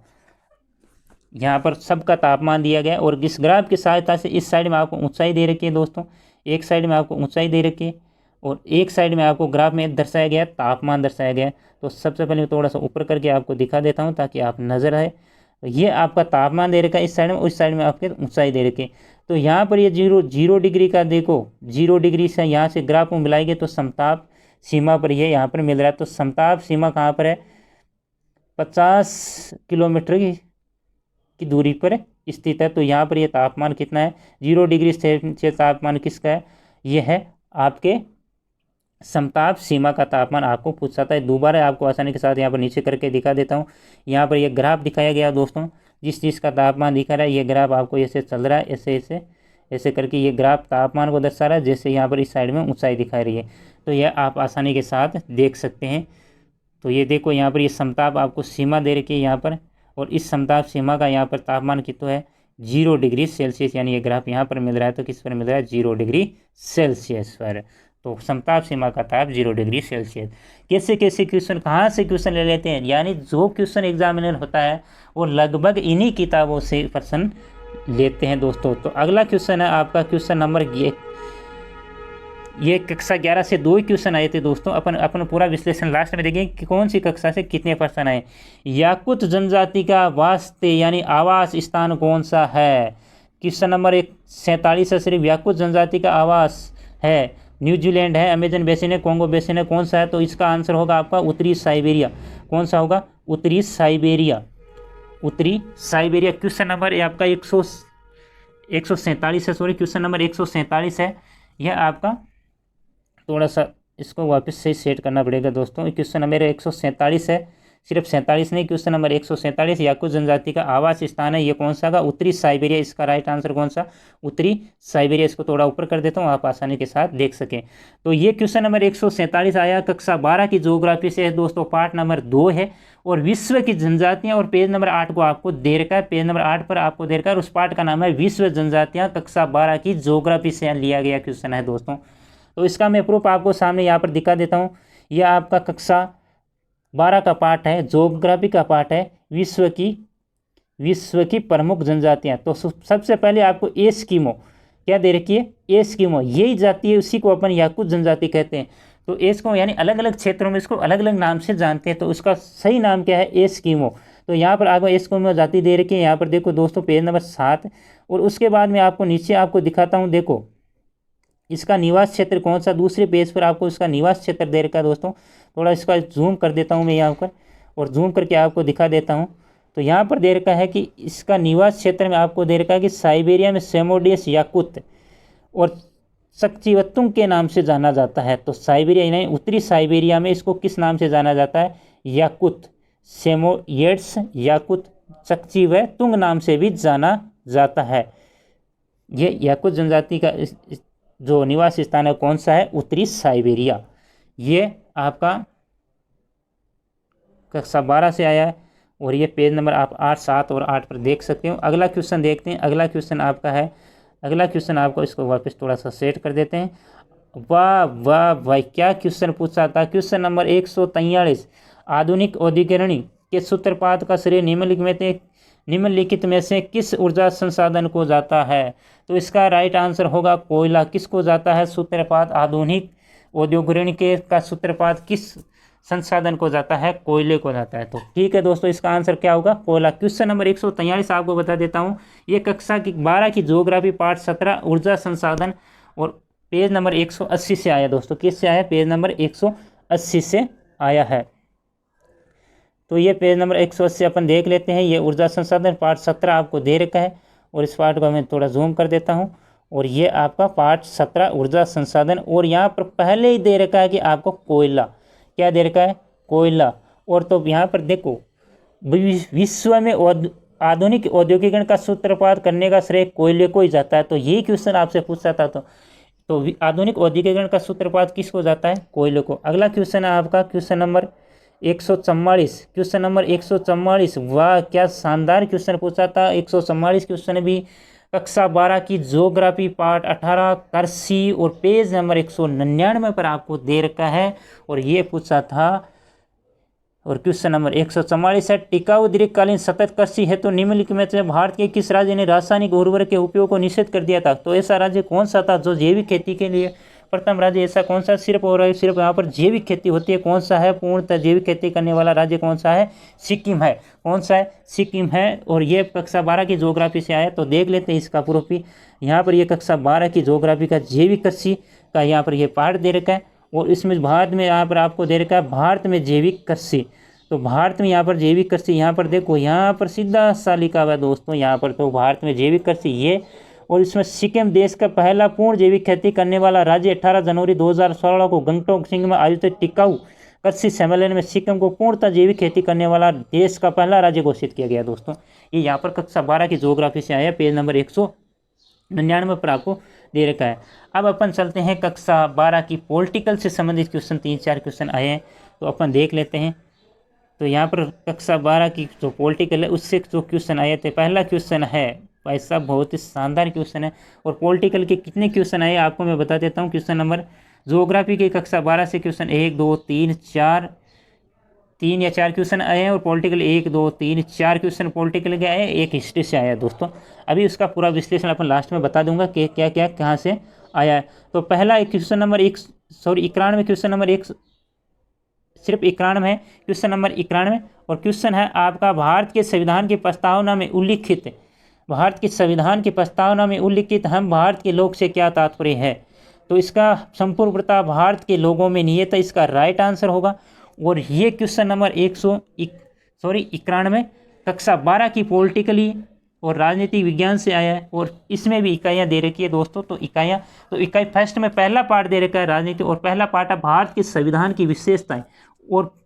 यहाँ पर सबका तापमान दिया गया है और इस ग्राफ की सहायता से इस साइड में आपको ऊंचाई दे रखी है दोस्तों, एक साइड में आपको ऊंचाई दे रखी है और एक साइड में आपको ग्राफ में दर्शाया गया है तापमान दर्शाया गया है। तो सबसे पहले मैं थोड़ा सा ऊपर करके आपको दिखा देता हूँ ताकि आप नज़र आए। तो ये आपका तापमान दे रखा है इस साइड में, उस साइड में आपके ऊंचाई दे रखी है। तो यहाँ पर ये जीरो डिग्री का देखो, 0 डिग्री से यहाँ से ग्राफ में मिलाएंगे तो समताप सीमा पर ये यहाँ पर मिल रहा है। तो समताप सीमा कहाँ पर है? 50 किलोमीटर की दूरी पर स्थित है। तो यहाँ पर ये तापमान कितना है? 0 डिग्री सेल्सियस तापमान किसका है? ये है आपके समताप सीमा का तापमान आपको पूछ सकता है। दोबारा आपको आसानी के साथ यहाँ पर नीचे करके दिखा देता हूँ। यहाँ पर ये ग्राफ दिखाया गया दोस्तों, जिस चीज़ का तापमान दिखा रहा है ये ग्राफ आपको ऐसे चल रहा है, ऐसे ऐसे ऐसे करके ये ग्राफ तापमान को दर्शा रहा है, जैसे यहाँ पर इस साइड में ऊंचाई दिखा रही है। तो यह आप आसानी के साथ देख सकते हैं। तो ये देखो यहाँ पर ये समताप आपको सीमा दे रखी है यहाँ पर, और इस समताप सीमा का यहाँ पर तापमान कितना है? 0 डिग्री सेल्सियस। यानी ये ग्राफ यहाँ पर मिल रहा है तो किस पर मिल रहा है? 0 डिग्री सेल्सियस पर। तो समताप सीमा का ताप 0 डिग्री सेल्सियस। कैसे कैसे क्वेश्चन कहाँ से क्वेश्चन ले लेते हैं, यानी जो क्वेश्चन एग्जामिनर होता है वो लगभग इन्हीं किताबों से प्रश्न लेते हैं दोस्तों। तो अगला क्वेश्चन है आपका क्वेश्चन नंबर ये कक्षा 11 से 2 ही क्वेश्चन आए थे दोस्तों। अपन पूरा विश्लेषण लास्ट में देखेंगे कि कौन सी कक्षा से कितने प्रश्न आए। याकुत जनजाति का वास्ते यानी आवास स्थान कौन सा है? क्वेश्चन नंबर 47 है, सिर्फ याकुत जनजाति का आवास है। न्यूजीलैंड है, अमेजन बेसिन है, कोंगो बेसिन है, कौन सा है? तो इसका आंसर होगा आपका उत्तरी साइबेरिया। कौन सा होगा? उत्तरी साइबेरिया। उत्तरी साइबेरिया। क्वेश्चन नंबर आपका 147 है, सॉरी क्वेश्चन नंबर 147 है। यह आपका थोड़ा सा इसको वापस से सेट करना पड़ेगा दोस्तों। क्वेश्चन नंबर 147 है, सिर्फ 47 नहीं, क्वेश्चन नंबर 147 याकुत जनजाति का आवास स्थान है। ये कौन सा का? उत्तरी साइबेरिया। इसका राइट आंसर कौन सा? उत्तरी साइबेरिया। इसको थोड़ा ऊपर कर देता हूँ आप आसानी के साथ देख सकें। तो ये क्वेश्चन नंबर 147 आया, कक्षा 12 की ज्योग्राफी से है दोस्तों, पार्ट नंबर 2 है और विश्व की जनजातियाँ, और पेज नंबर 8 को आपको दे रखा है, पेज नंबर 8 पर आपको दे रखा है। और उस पार्ट का नाम है विश्व जनजातियाँ, कक्षा 12 की ज्योग्राफी से लिया गया क्वेश्चन है दोस्तों। तो इसका मैं प्रूफ आपको सामने यहाँ पर दिखा देता हूँ। यह आपका कक्षा 12 का पार्ट है, ज्योग्राफी का पार्ट है, विश्व की प्रमुख जनजातियाँ। तो सबसे पहले आपको एस्किमो क्या दे रखी है? एस्किमो। यही जाति है, उसी को अपन याकुत जनजाति कहते हैं। तो एस्किमो यानी अलग अलग क्षेत्रों में इसको अलग अलग नाम से जानते हैं। तो उसका सही नाम क्या है? एस्किमो। तो यहाँ पर आपको एस्किमो जाति दे रखी है। यहाँ पर देखो दोस्तों पेज नंबर 7। और उसके बाद में आपको नीचे आपको दिखाता हूँ, देखो इसका निवास क्षेत्र कौन सा? दूसरे पेज पर आपको इसका निवास क्षेत्र दे रखा है दोस्तों। थोड़ा इसका जूम कर देता हूँ मैं यहाँ पर, और जूम करके आपको दिखा देता हूँ। तो यहाँ पर दे रखा है कि इसका निवास क्षेत्र में आपको दे रखा है कि साइबेरिया में सेमोडियस याकुत और सक्चीवतुंग के नाम से जाना जाता है। तो साइबेरिया यानी उत्तरी साइबेरिया में इसको किस नाम से जाना जाता है? याकुत, सेमोयेड्स याकुत, सक्चीवतुंग नाम से भी जाना जाता है। ये याकुत जनजाति का जो निवास स्थान है कौन सा है? उत्तरी साइबेरिया। ये आपका कक्षा 12 से आया है और ये पेज नंबर आप 8, 7 और 8 पर देख सकते हो। अगला क्वेश्चन देखते हैं। अगला क्वेश्चन आपका है, अगला क्वेश्चन आपको इसको वापस थोड़ा सा सेट कर देते हैं। वाह वाह भाई, क्या क्वेश्चन पूछा था। क्वेश्चन नंबर 143, आधुनिक औद्योगिकरण के सूत्रपात का श्रेय निम्नलिखित में से किस ऊर्जा संसाधन को जाता है। तो इसका राइट आंसर होगा कोयला। किसको जाता है सूत्रपात, आधुनिक औद्योगिकरण के का सूत्रपात किस संसाधन को जाता है, कोयले को जाता है। तो ठीक है दोस्तों, इसका आंसर क्या होगा, कोयला। क्वेश्चन नंबर 143 आपको बता देता हूँ, ये कक्षा की 12 की ज्योग्राफी पार्ट 17 ऊर्जा संसाधन और पेज नंबर 180 से आया दोस्तों। किससे आया, पेज नंबर 180 से आया है। तो ये पेज नंबर 180 अपन देख लेते हैं। ये ऊर्जा संसाधन पार्ट 17 आपको दे रखा है, और इस पार्ट को मैं थोड़ा जूम कर देता हूँ। और ये आपका पार्ट 17 ऊर्जा संसाधन, और यहाँ पर पहले ही दे रखा है कि आपको कोयला, क्या दे रखा है, कोयला। और तो यहाँ पर देखो, विश्व में आधुनिक औद्योगिकरण का सूत्रपात करने का श्रेय कोयले को ही जाता है। तो ये क्वेश्चन आपसे पूछा था। तो आधुनिक औद्योगिकरण का सूत्रपात किसको जाता है, कोयले को। अगला क्वेश्चन है आपका क्वेश्चन नंबर 144। क्वेश्चन नंबर 144, वाह क्या शानदार क्वेश्चन पूछा था। 144 क्वेश्चन भी कक्षा 12 की ज्योग्राफी पार्ट 18 कृषि और पेज नंबर 199 पर आपको दे रखा है, और ये पूछा था। और क्वेश्चन नंबर 144 है, टिकाऊ दीर्घकालीन सतत कृषि है तो निम्नलिखित में से भारत के किस राज्य ने रासायनिक उर्वरक के उपयोग को निषेध कर दिया था। तो ऐसा राज्य कौन सा था जो जैविक खेती के लिए, प्रथम राज्य ऐसा कौन सा, सिर्फ और सिर्फ यहाँ पर जैविक खेती होती है, कौन सा है, पूर्णतः जैविक खेती करने वाला राज्य कौन सा है, सिक्किम है। कौन सा है, सिक्किम है। और ये कक्षा 12 की ज्योग्राफी से आया। तो देख लेते हैं इसका प्रूफ भी। यहाँ पर ये कक्षा 12 की ज्योग्राफी का जैविक कृषि का यहाँ पर ये पार्ट दे रखा है, और इसमें भारत में यहाँ पर आपको दे रखा है भारत में जैविक कृषि। तो भारत में यहाँ पर जैविक कृषि, यहाँ पर देखो, यहाँ पर सीधा सा लिखा हुआ है दोस्तों, यहाँ पर तो भारत में जैविक कृषि ये। और इसमें सिक्किम देश का पहला पूर्ण जैविक खेती करने वाला राज्य। 18 जनवरी 2016 को गंगटोक सिंह में आयोजित टिकाऊ कृषि सम्मेलन में सिक्किम को पूर्णतः जैविक खेती करने वाला देश का पहला राज्य घोषित किया गया दोस्तों। ये यहाँ पर कक्षा 12 की ज्योग्राफी से आया, पेज नंबर 199 पर आपको दे रखा है। अब अपन चलते हैं कक्षा 12 की पॉलिटिकल से संबंधित क्वेश्चन, 3-4 क्वेश्चन आए हैं, तो अपन देख लेते हैं। तो यहाँ पर कक्षा 12 की जो पॉलिटिकल है उससे जो क्वेश्चन आए थे, पहला क्वेश्चन है भाई साहब, बहुत ही शानदार क्वेश्चन है। और पॉलिटिकल के कितने क्वेश्चन आए आपको मैं बता देता हूँ। क्वेश्चन नंबर ज्योग्राफी के कक्षा 12 से क्वेश्चन 1 2 3 4 3 या 4 क्वेश्चन आए हैं, और पॉलिटिकल 1 2 3 4 क्वेश्चन पॉलिटिकल के आए, एक हिस्ट्री से आया दोस्तों। अभी उसका पूरा विश्लेषण अपन लास्ट में बता दूंगा कि क्या क्या कहाँ से आया है। तो पहला क्वेश्चन नंबर 91 क्वेश्चन नंबर 1 सिर्फ 91 है, क्वेश्चन नंबर 91। और क्वेश्चन है आपका, भारत के संविधान की प्रस्तावना में उल्लिखित, भारत के संविधान की प्रस्तावना में उल्लिखित हम भारत के लोग से क्या तात्पर्य है। तो इसका संपूर्ण प्रताप भारत के लोगों में निहित है, इसका राइट आंसर होगा। और ये क्वेश्चन नंबर 91 कक्षा 12 की पॉलिटिकली और राजनीतिक विज्ञान से आया है, और इसमें भी इकाइयाँ दे रखी है दोस्तों। तो इकाई फर्स्ट में पहला पार्ट दे रखा है राजनीति, और पहला पार्ट है भारत के संविधान की विशेषताएं। और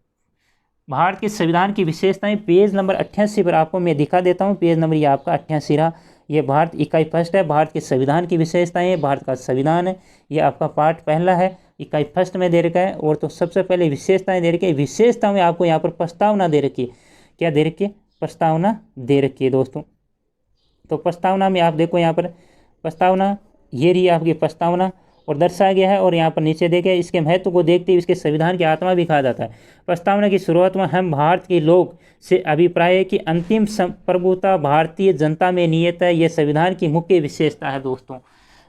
भारत के संविधान की विशेषताएं पेज नंबर 88 पर आपको मैं दिखा देता हूं। पेज नंबर ये आपका 88 रहा। ये भारत इकाई फर्स्ट है, भारत के संविधान की विशेषताएं, भारत का संविधान है, ये आपका पार्ट पहला है, इकाई फर्स्ट में दे रखा है। और तो सबसे पहले विशेषताएं दे रखी है, विशेषताओं में आपको यहाँ पर प्रस्तावना दे रखी है। क्या दे रखी है, प्रस्तावना दे रखी है दोस्तों। तो प्रस्तावना में आप देखो, यहाँ पर प्रस्तावना ये रही आपकी प्रस्तावना, और दर्शाया गया है। और यहाँ पर नीचे देखे, इसके महत्व को देखते हुए इसके संविधान की आत्मा भी कहा जाता है। प्रस्तावना की शुरुआत में हम भारत के लोग से अभिप्राय है कि अंतिम प्रभुता भारतीय जनता में निहित है, यह संविधान की मुख्य विशेषता है दोस्तों।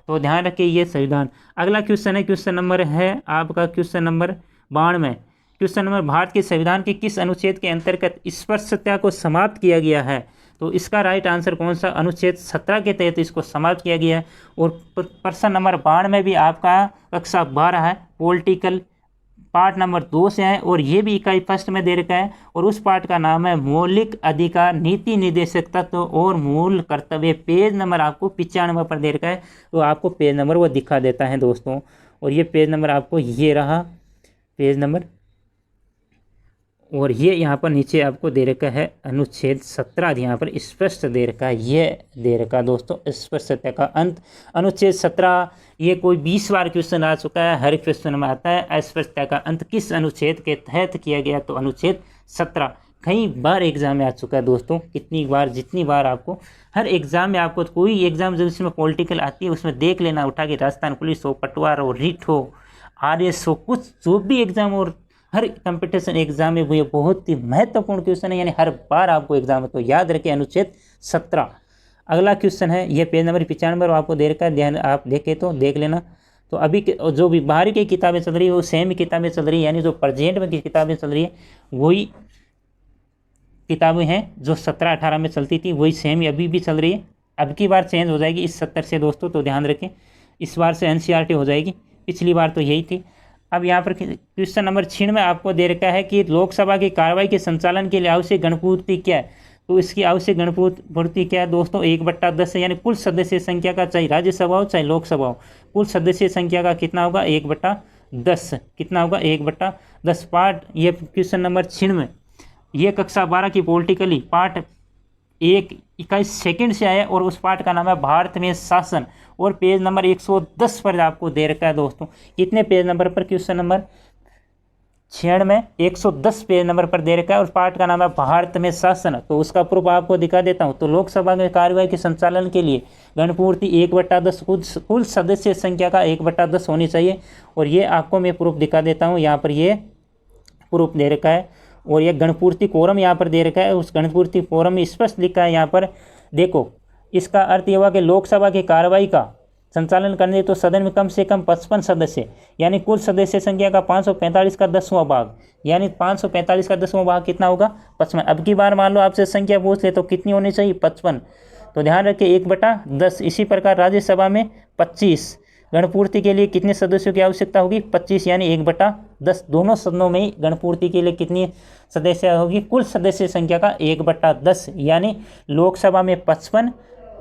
तो ध्यान रखिए ये संविधान। अगला क्वेश्चन है, क्वेश्चन नंबर है आपका question number 92। Question number, Bharat के संविधान के किस अनुच्छेद के अंतर्गत स्पृश्यता को समाप्त किया गया है। तो इसका राइट आंसर कौन सा, अनुच्छेद 17 के तहत इसको समाप्त किया गया है। और प्रश्न नंबर 92 में भी आपका कक्षा 12 है, पॉलिटिकल पार्ट नंबर 2 से है, और ये भी इकाई फर्स्ट में दे रखा है। और उस पार्ट का नाम है मौलिक अधिकार, नीति निर्देशक तत्व और मूल कर्तव्य। पेज नंबर आपको 95 पर दे रखा है, तो आपको पेज नंबर वो दिखा देता है दोस्तों। और ये पेज नंबर आपको ये रहा, पेज नंबर। और ये यहाँ पर नीचे आपको दे रखा है अनुच्छेद 17, यहाँ पर स्पष्ट दे रखा है, ये दे रखा दोस्तों स्पष्टता का अंत। अनुच्छेद 17 ये कोई 20 बार क्वेश्चन आ चुका है, हर क्वेश्चन में आता है। अस्पष्टता का अंत किस अनुच्छेद के तहत किया गया, तो अनुच्छेद 17। कई बार एग्ज़ाम में आ चुका है दोस्तों, कितनी बार, जितनी बार आपको हर एग्ज़ाम में आपको कोई एग्ज़ाम जब इसमें पॉलिटिकल आती है उसमें देख लेना उठा के, राजस्थान पुलिस हो, पटवार हो, रिट हो, RS हो, कुछ जो भी एग्ज़ाम और हर कंपटीशन एग्जाम में वो ये बहुत ही महत्वपूर्ण क्वेश्चन है, यानी हर बार आपको एग्जाम में, तो याद रखें अनुच्छेद 17। अगला क्वेश्चन है ये पेज नंबर 95 आपको दे रखा है, ध्यान आप देखें तो देख लेना। तो अभी जो भी बाहर की किताबें चल रही है वो सेम किताबें चल रही है, यानी जो प्रेजेंट में की किताबें चल रही है वही किताबें हैं जो 17-18 में चलती थी, वही सेम ही अभी भी चल रही है। अब की बार चेंज हो जाएगी इस 70 से दोस्तों, तो ध्यान रखें इस बार से NCERT हो जाएगी, पिछली बार तो यही थी। अब यहाँ पर क्वेश्चन नंबर 6 में आपको दे रखा है कि लोकसभा की कार्रवाई के संचालन के लिए आवश्यक गणपूर्ति क्या है। तो इसकी आवश्यक गणपूर्ति क्या है दोस्तों, 1/10 है, यानी कुल सदस्य संख्या का, चाहे राज्यसभा हो चाहे लोकसभा हो, कुल सदस्य संख्या का कितना होगा 1/10, कितना होगा 1/10 पार्ट। ये क्वेश्चन नंबर 6 में ये कक्षा 12 की पॉलिटिकली पार्ट 1:21 सेकंड से आया और उस पार्ट का नाम है भारत में शासन, और पेज नंबर 110 पर आपको दे रखा है दोस्तों। कितने पेज नंबर पर, क्वेश्चन नंबर 6 में 110 पेज नंबर पर दे रखा है, उस पार्ट का नाम है भारत में शासन। तो उसका प्रूफ आपको दिखा देता हूँ। तो लोकसभा में कार्यवाही के संचालन के लिए गणपूर्ति 1/10 कुल सदस्य संख्या का 1/10 होनी चाहिए, और ये आपको मैं प्रूफ दिखा देता हूँ। यहाँ पर ये प्रूफ दे रखा है, और ये गणपूर्ति कोरम यहाँ पर दे रखा है, उस गणपूर्ति कोरम में स्पष्ट लिखा है यहाँ पर देखो। इसका अर्थ यह हुआ कि लोकसभा की कार्रवाई का संचालन करने तो सदन में कम से कम 55 सदस्य, यानी कुल सदस्य संख्या का 545 का 10वां भाग, यानी 545 का 10वां भाग कितना होगा 55। अब की बार मान लो आपसे संख्या पूछ ले तो कितनी होनी चाहिए 55, तो ध्यान रखें 1/10। इसी प्रकार राज्यसभा में 25, गणपूर्ति के लिए कितने सदस्यों की आवश्यकता होगी 25, यानी 1/10। दोनों सदनों में गणपूर्ति के लिए कितनी सदस्य होगी, कुल सदस्य संख्या का 1/10, यानी लोकसभा में 55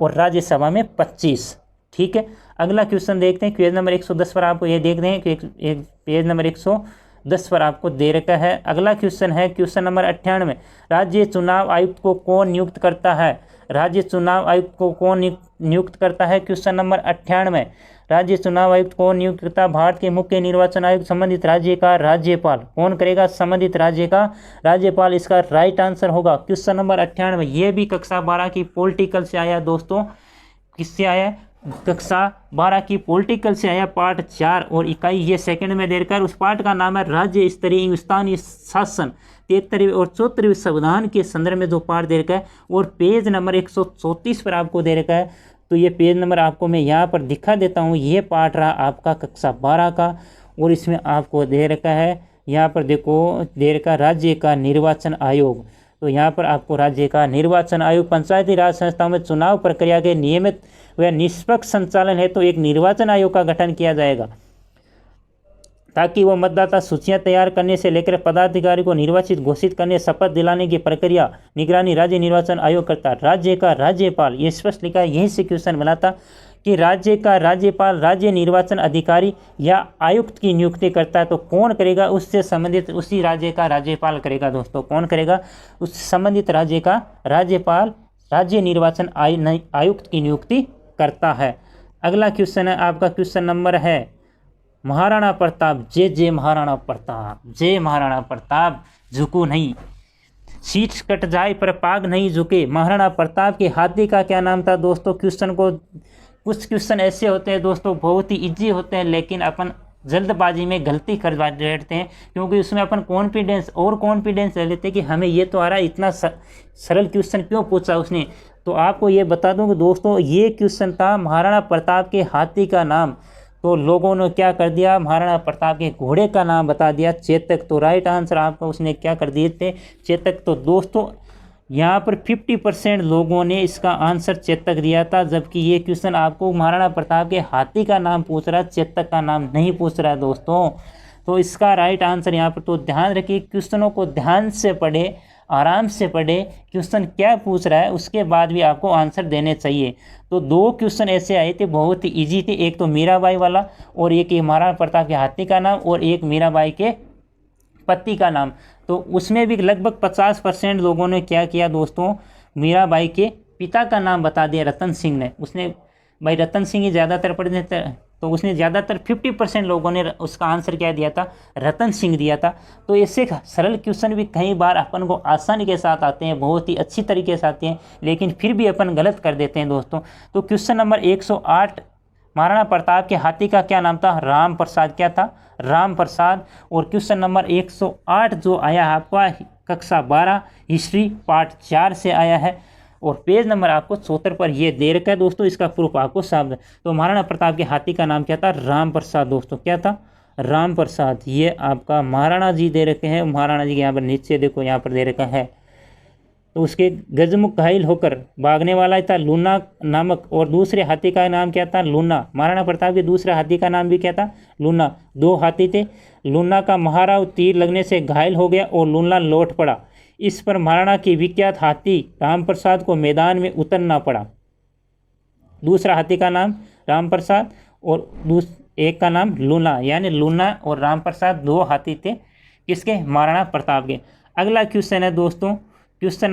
और राज्यसभा में 25। ठीक है, अगला क्वेश्चन देखते हैं। पेज नंबर 110 पर आपको ये देख रहे हैं कि पेज नंबर 110 पर आपको दे रखा है। अगला क्वेश्चन है क्वेश्चन नंबर 98। राज्य चुनाव आयुक्त को कौन नियुक्त करता है, राज्य चुनाव आयुक्त को कौन नियुक्त करता है। क्वेश्चन नंबर 98, राज्य चुनाव आयुक्त कौन नियुक्त करता है, भारत के मुख्य निर्वाचन आयुक्त, संबंधित राज्य का राज्यपाल। कौन करेगा, संबंधित राज्य का राज्यपाल, इसका राइट आंसर होगा क्वेश्चन नंबर 98। ये भी कक्षा 12 की पॉलिटिकल से आया दोस्तों, किससे आया, कक्षा 12 की पॉलिटिकल से आया, पार्ट 4 और इकाई ये सेकंड में देकर, उस पार्ट का नाम है राज्य स्तरीय स्थानीय शासन, 73वें और 74वें संविधान के संदर्भ में जो पार्ट दे रखा है, और पेज नंबर 134 पर आपको दे रखा है। तो ये पेज नंबर आपको मैं यहाँ पर दिखा देता हूँ। ये पार्ट रहा आपका कक्षा 12 का, और इसमें आपको दे रखा है, यहाँ पर देखो दे रखा राज्य का निर्वाचन आयोग। तो यहाँ पर आपको राज्य का निर्वाचन आयोग पंचायती राज संस्थाओं में चुनाव प्रक्रिया के नियमित व निष्पक्ष संचालन है तो एक निर्वाचन आयोग का गठन किया जाएगा, ताकि वह मतदाता सूचियां तैयार करने से लेकर पदाधिकारी को निर्वाचित घोषित करने, शपथ दिलाने की प्रक्रिया निगरानी राज्य निर्वाचन आयोग करता है। राज्य का राज्यपाल, ये स्पष्ट लिखा है, यही से क्वेश्चन बना था कि राज्य का राज्यपाल राज्य निर्वाचन अधिकारी या आयुक्त की नियुक्ति करता है। तो कौन करेगा, उससे संबंधित उसी राज्य का राज्यपाल करेगा दोस्तों। कौन करेगा, उस संबंधित राज्य का राज्यपाल राज्य निर्वाचन आयुक्त की नियुक्ति करता है। अगला क्वेश्चन है आपका, क्वेश्चन नंबर है महाराणा प्रताप, जय महाराणा प्रताप, जय महाराणा प्रताप, झुको नहीं, सीट कट जाए पर पाग नहीं झुके। महाराणा प्रताप के हाथी का क्या नाम था दोस्तों। क्वेश्चन को, कुछ क्वेश्चन ऐसे होते हैं दोस्तों बहुत ही इजी होते हैं, लेकिन अपन जल्दबाजी में गलती कर बैठते हैं, क्योंकि उसमें अपन कॉन्फिडेंस ले लेते हैं कि हमें ये तो आ रहा है, इतना सरल क्वेश्चन क्यों पूछा उसने। तो आपको ये बता दूं कि दोस्तों ये क्वेश्चन था महाराणा प्रताप के हाथी का नाम। तो लोगों ने क्या कर दिया, महाराणा प्रताप के घोड़े का नाम बता दिया चेतक। तो राइट आंसर आपका उसने क्या कर दिए थे, चेतक। तो दोस्तों यहाँ पर 50% लोगों ने इसका आंसर चेतक दिया था, जबकि ये क्वेश्चन आपको महाराणा प्रताप के हाथी का नाम पूछ रहा है, चेतक का नाम नहीं पूछ रहा है दोस्तों। तो इसका राइट आंसर यहाँ पर, तो ध्यान रखिए क्वेश्चनों को ध्यान से पढ़े, आराम से पढ़े, क्वेश्चन क्या पूछ रहा है उसके बाद भी आपको आंसर देने चाहिए। तो 2 क्वेश्चन ऐसे आए थे बहुत ही ईजी थे, एक तो मीराबाई वाला और एक महाराणा प्रताप के हाथी का नाम और एक मीराबाई के पति का नाम। तो उसमें भी लगभग 50% लोगों ने क्या किया दोस्तों, मीराबाई के पिता का नाम बता दिया, रतन सिंह ने। उसने भाई रतन सिंह ही ज़्यादातर पढ़े थे, तो उसने ज़्यादातर 50% लोगों ने उसका आंसर क्या दिया था, रतन सिंह दिया था। तो ऐसे सरल क्वेश्चन भी कई बार अपन को आसानी के साथ आते हैं, बहुत ही अच्छी तरीके से आते हैं, लेकिन फिर भी अपन गलत कर देते हैं दोस्तों। तो क्वेश्चन नंबर 108, महाराणा प्रताप के हाथी का क्या नाम था, राम प्रसाद। क्या था, राम प्रसाद। और क्वेश्चन नंबर 108 जो आया आपका कक्षा 12 हिस्ट्री पार्ट 4 से आया है, और पेज नंबर आपको 74 पर ये दे रखा है दोस्तों, इसका प्रूफ आपको सामने। तो महाराणा प्रताप के हाथी का नाम क्या था, राम प्रसाद दोस्तों। क्या था, राम प्रसाद। ये आपका महाराणा जी दे रखे हैं, महाराणा जी के यहाँ पर नीचे देखो यहाँ पर दे रखा है। तो उसके गजमुख घायल होकर भागने वाला था लूना नामक, और दूसरे हाथी का नाम क्या था, लूना। महाराणा प्रताप के दूसरे हाथी का नाम भी क्या था, लूना। 2 हाथी थे, लूना का महाराव तीर लगने से घायल हो गया और लूना लौट पड़ा। इस पर महाराणा की विख्यात हाथी राम प्रसाद को मैदान में उतरना पड़ा। दूसरा हाथी का नाम राम प्रसाद और एक का नाम लूना, यानी लूना और राम प्रसाद 2 हाथी थे किसके, महाराणा प्रताप के। अगला क्वेश्चन है दोस्तों, क्वेश्चन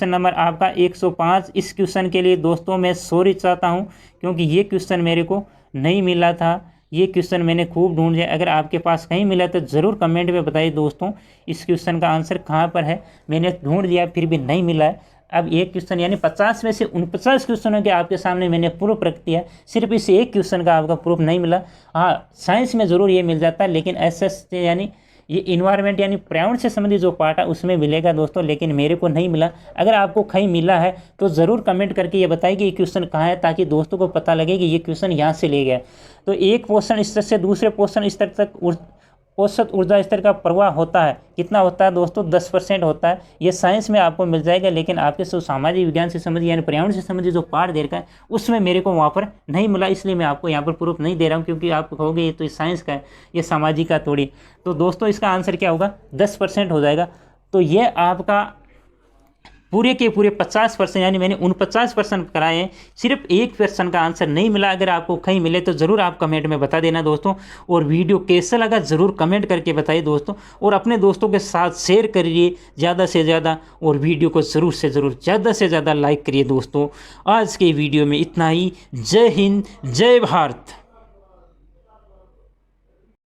नंबर आपका 105। इस क्वेश्चन के लिए दोस्तों मैं सॉरी चाहता हूं, क्योंकि ये क्वेश्चन मेरे को नहीं मिला था। ये क्वेश्चन मैंने खूब ढूंढ लिया। अगर आपके पास कहीं मिला तो ज़रूर कमेंट में बताइए दोस्तों, इस क्वेश्चन का आंसर कहाँ पर है। मैंने ढूंढ लिया फिर भी नहीं मिला है। अब एक क्वेश्चन यानी 50 में से 49 क्वेश्चनों के आपके सामने मैंने प्रूफ रख दिया, सिर्फ इस एक क्वेश्चन का आपका प्रूफ नहीं मिला। हाँ, साइंस में ज़रूर ये मिल जाता है, लेकिन एसएस यानी ये इन्वायरमेंट यानी पर्यावरण से संबंधित जो पार्ट है उसमें मिलेगा दोस्तों, लेकिन मेरे को नहीं मिला। अगर आपको कहीं मिला है तो ज़रूर कमेंट करके ये बताइए कि ये क्वेश्चन कहाँ है, ताकि दोस्तों को पता लगे कि ये क्वेश्चन यहाँ से ले गया। तो एक पोषण स्तर से दूसरे पोषण स्तर तक औसत ऊर्जा स्तर का प्रवाह होता है, कितना होता है दोस्तों, 10% होता है। ये साइंस में आपको मिल जाएगा, लेकिन आपके जो सामाजिक विज्ञान से संबंधित यानी पर्यावरण से संबंधित जो पार्ट दे रखा है उसमें मेरे को वहाँ पर नहीं मिला, इसलिए मैं आपको यहाँ पर प्रूफ नहीं दे रहा हूँ, क्योंकि आप कहोगे ये तो साइंस का है, ये सामाजिक का थोड़ी। तो दोस्तों इसका आंसर क्या होगा, 10% हो जाएगा। तो ये आपका पूरे के पूरे 50%, यानी मैंने 49% कराए हैं, सिर्फ एक क्वेश्चन का आंसर नहीं मिला। अगर आपको कहीं मिले तो ज़रूर आप कमेंट में बता देना दोस्तों, और वीडियो कैसा लगा ज़रूर कमेंट करके बताइए दोस्तों, और अपने दोस्तों के साथ शेयर करिए ज़्यादा से ज़्यादा, और वीडियो को ज़रूर से ज़रूर ज़्यादा से ज़्यादा लाइक करिए दोस्तों। आज के वीडियो में इतना ही। जय हिंद, जय भारत।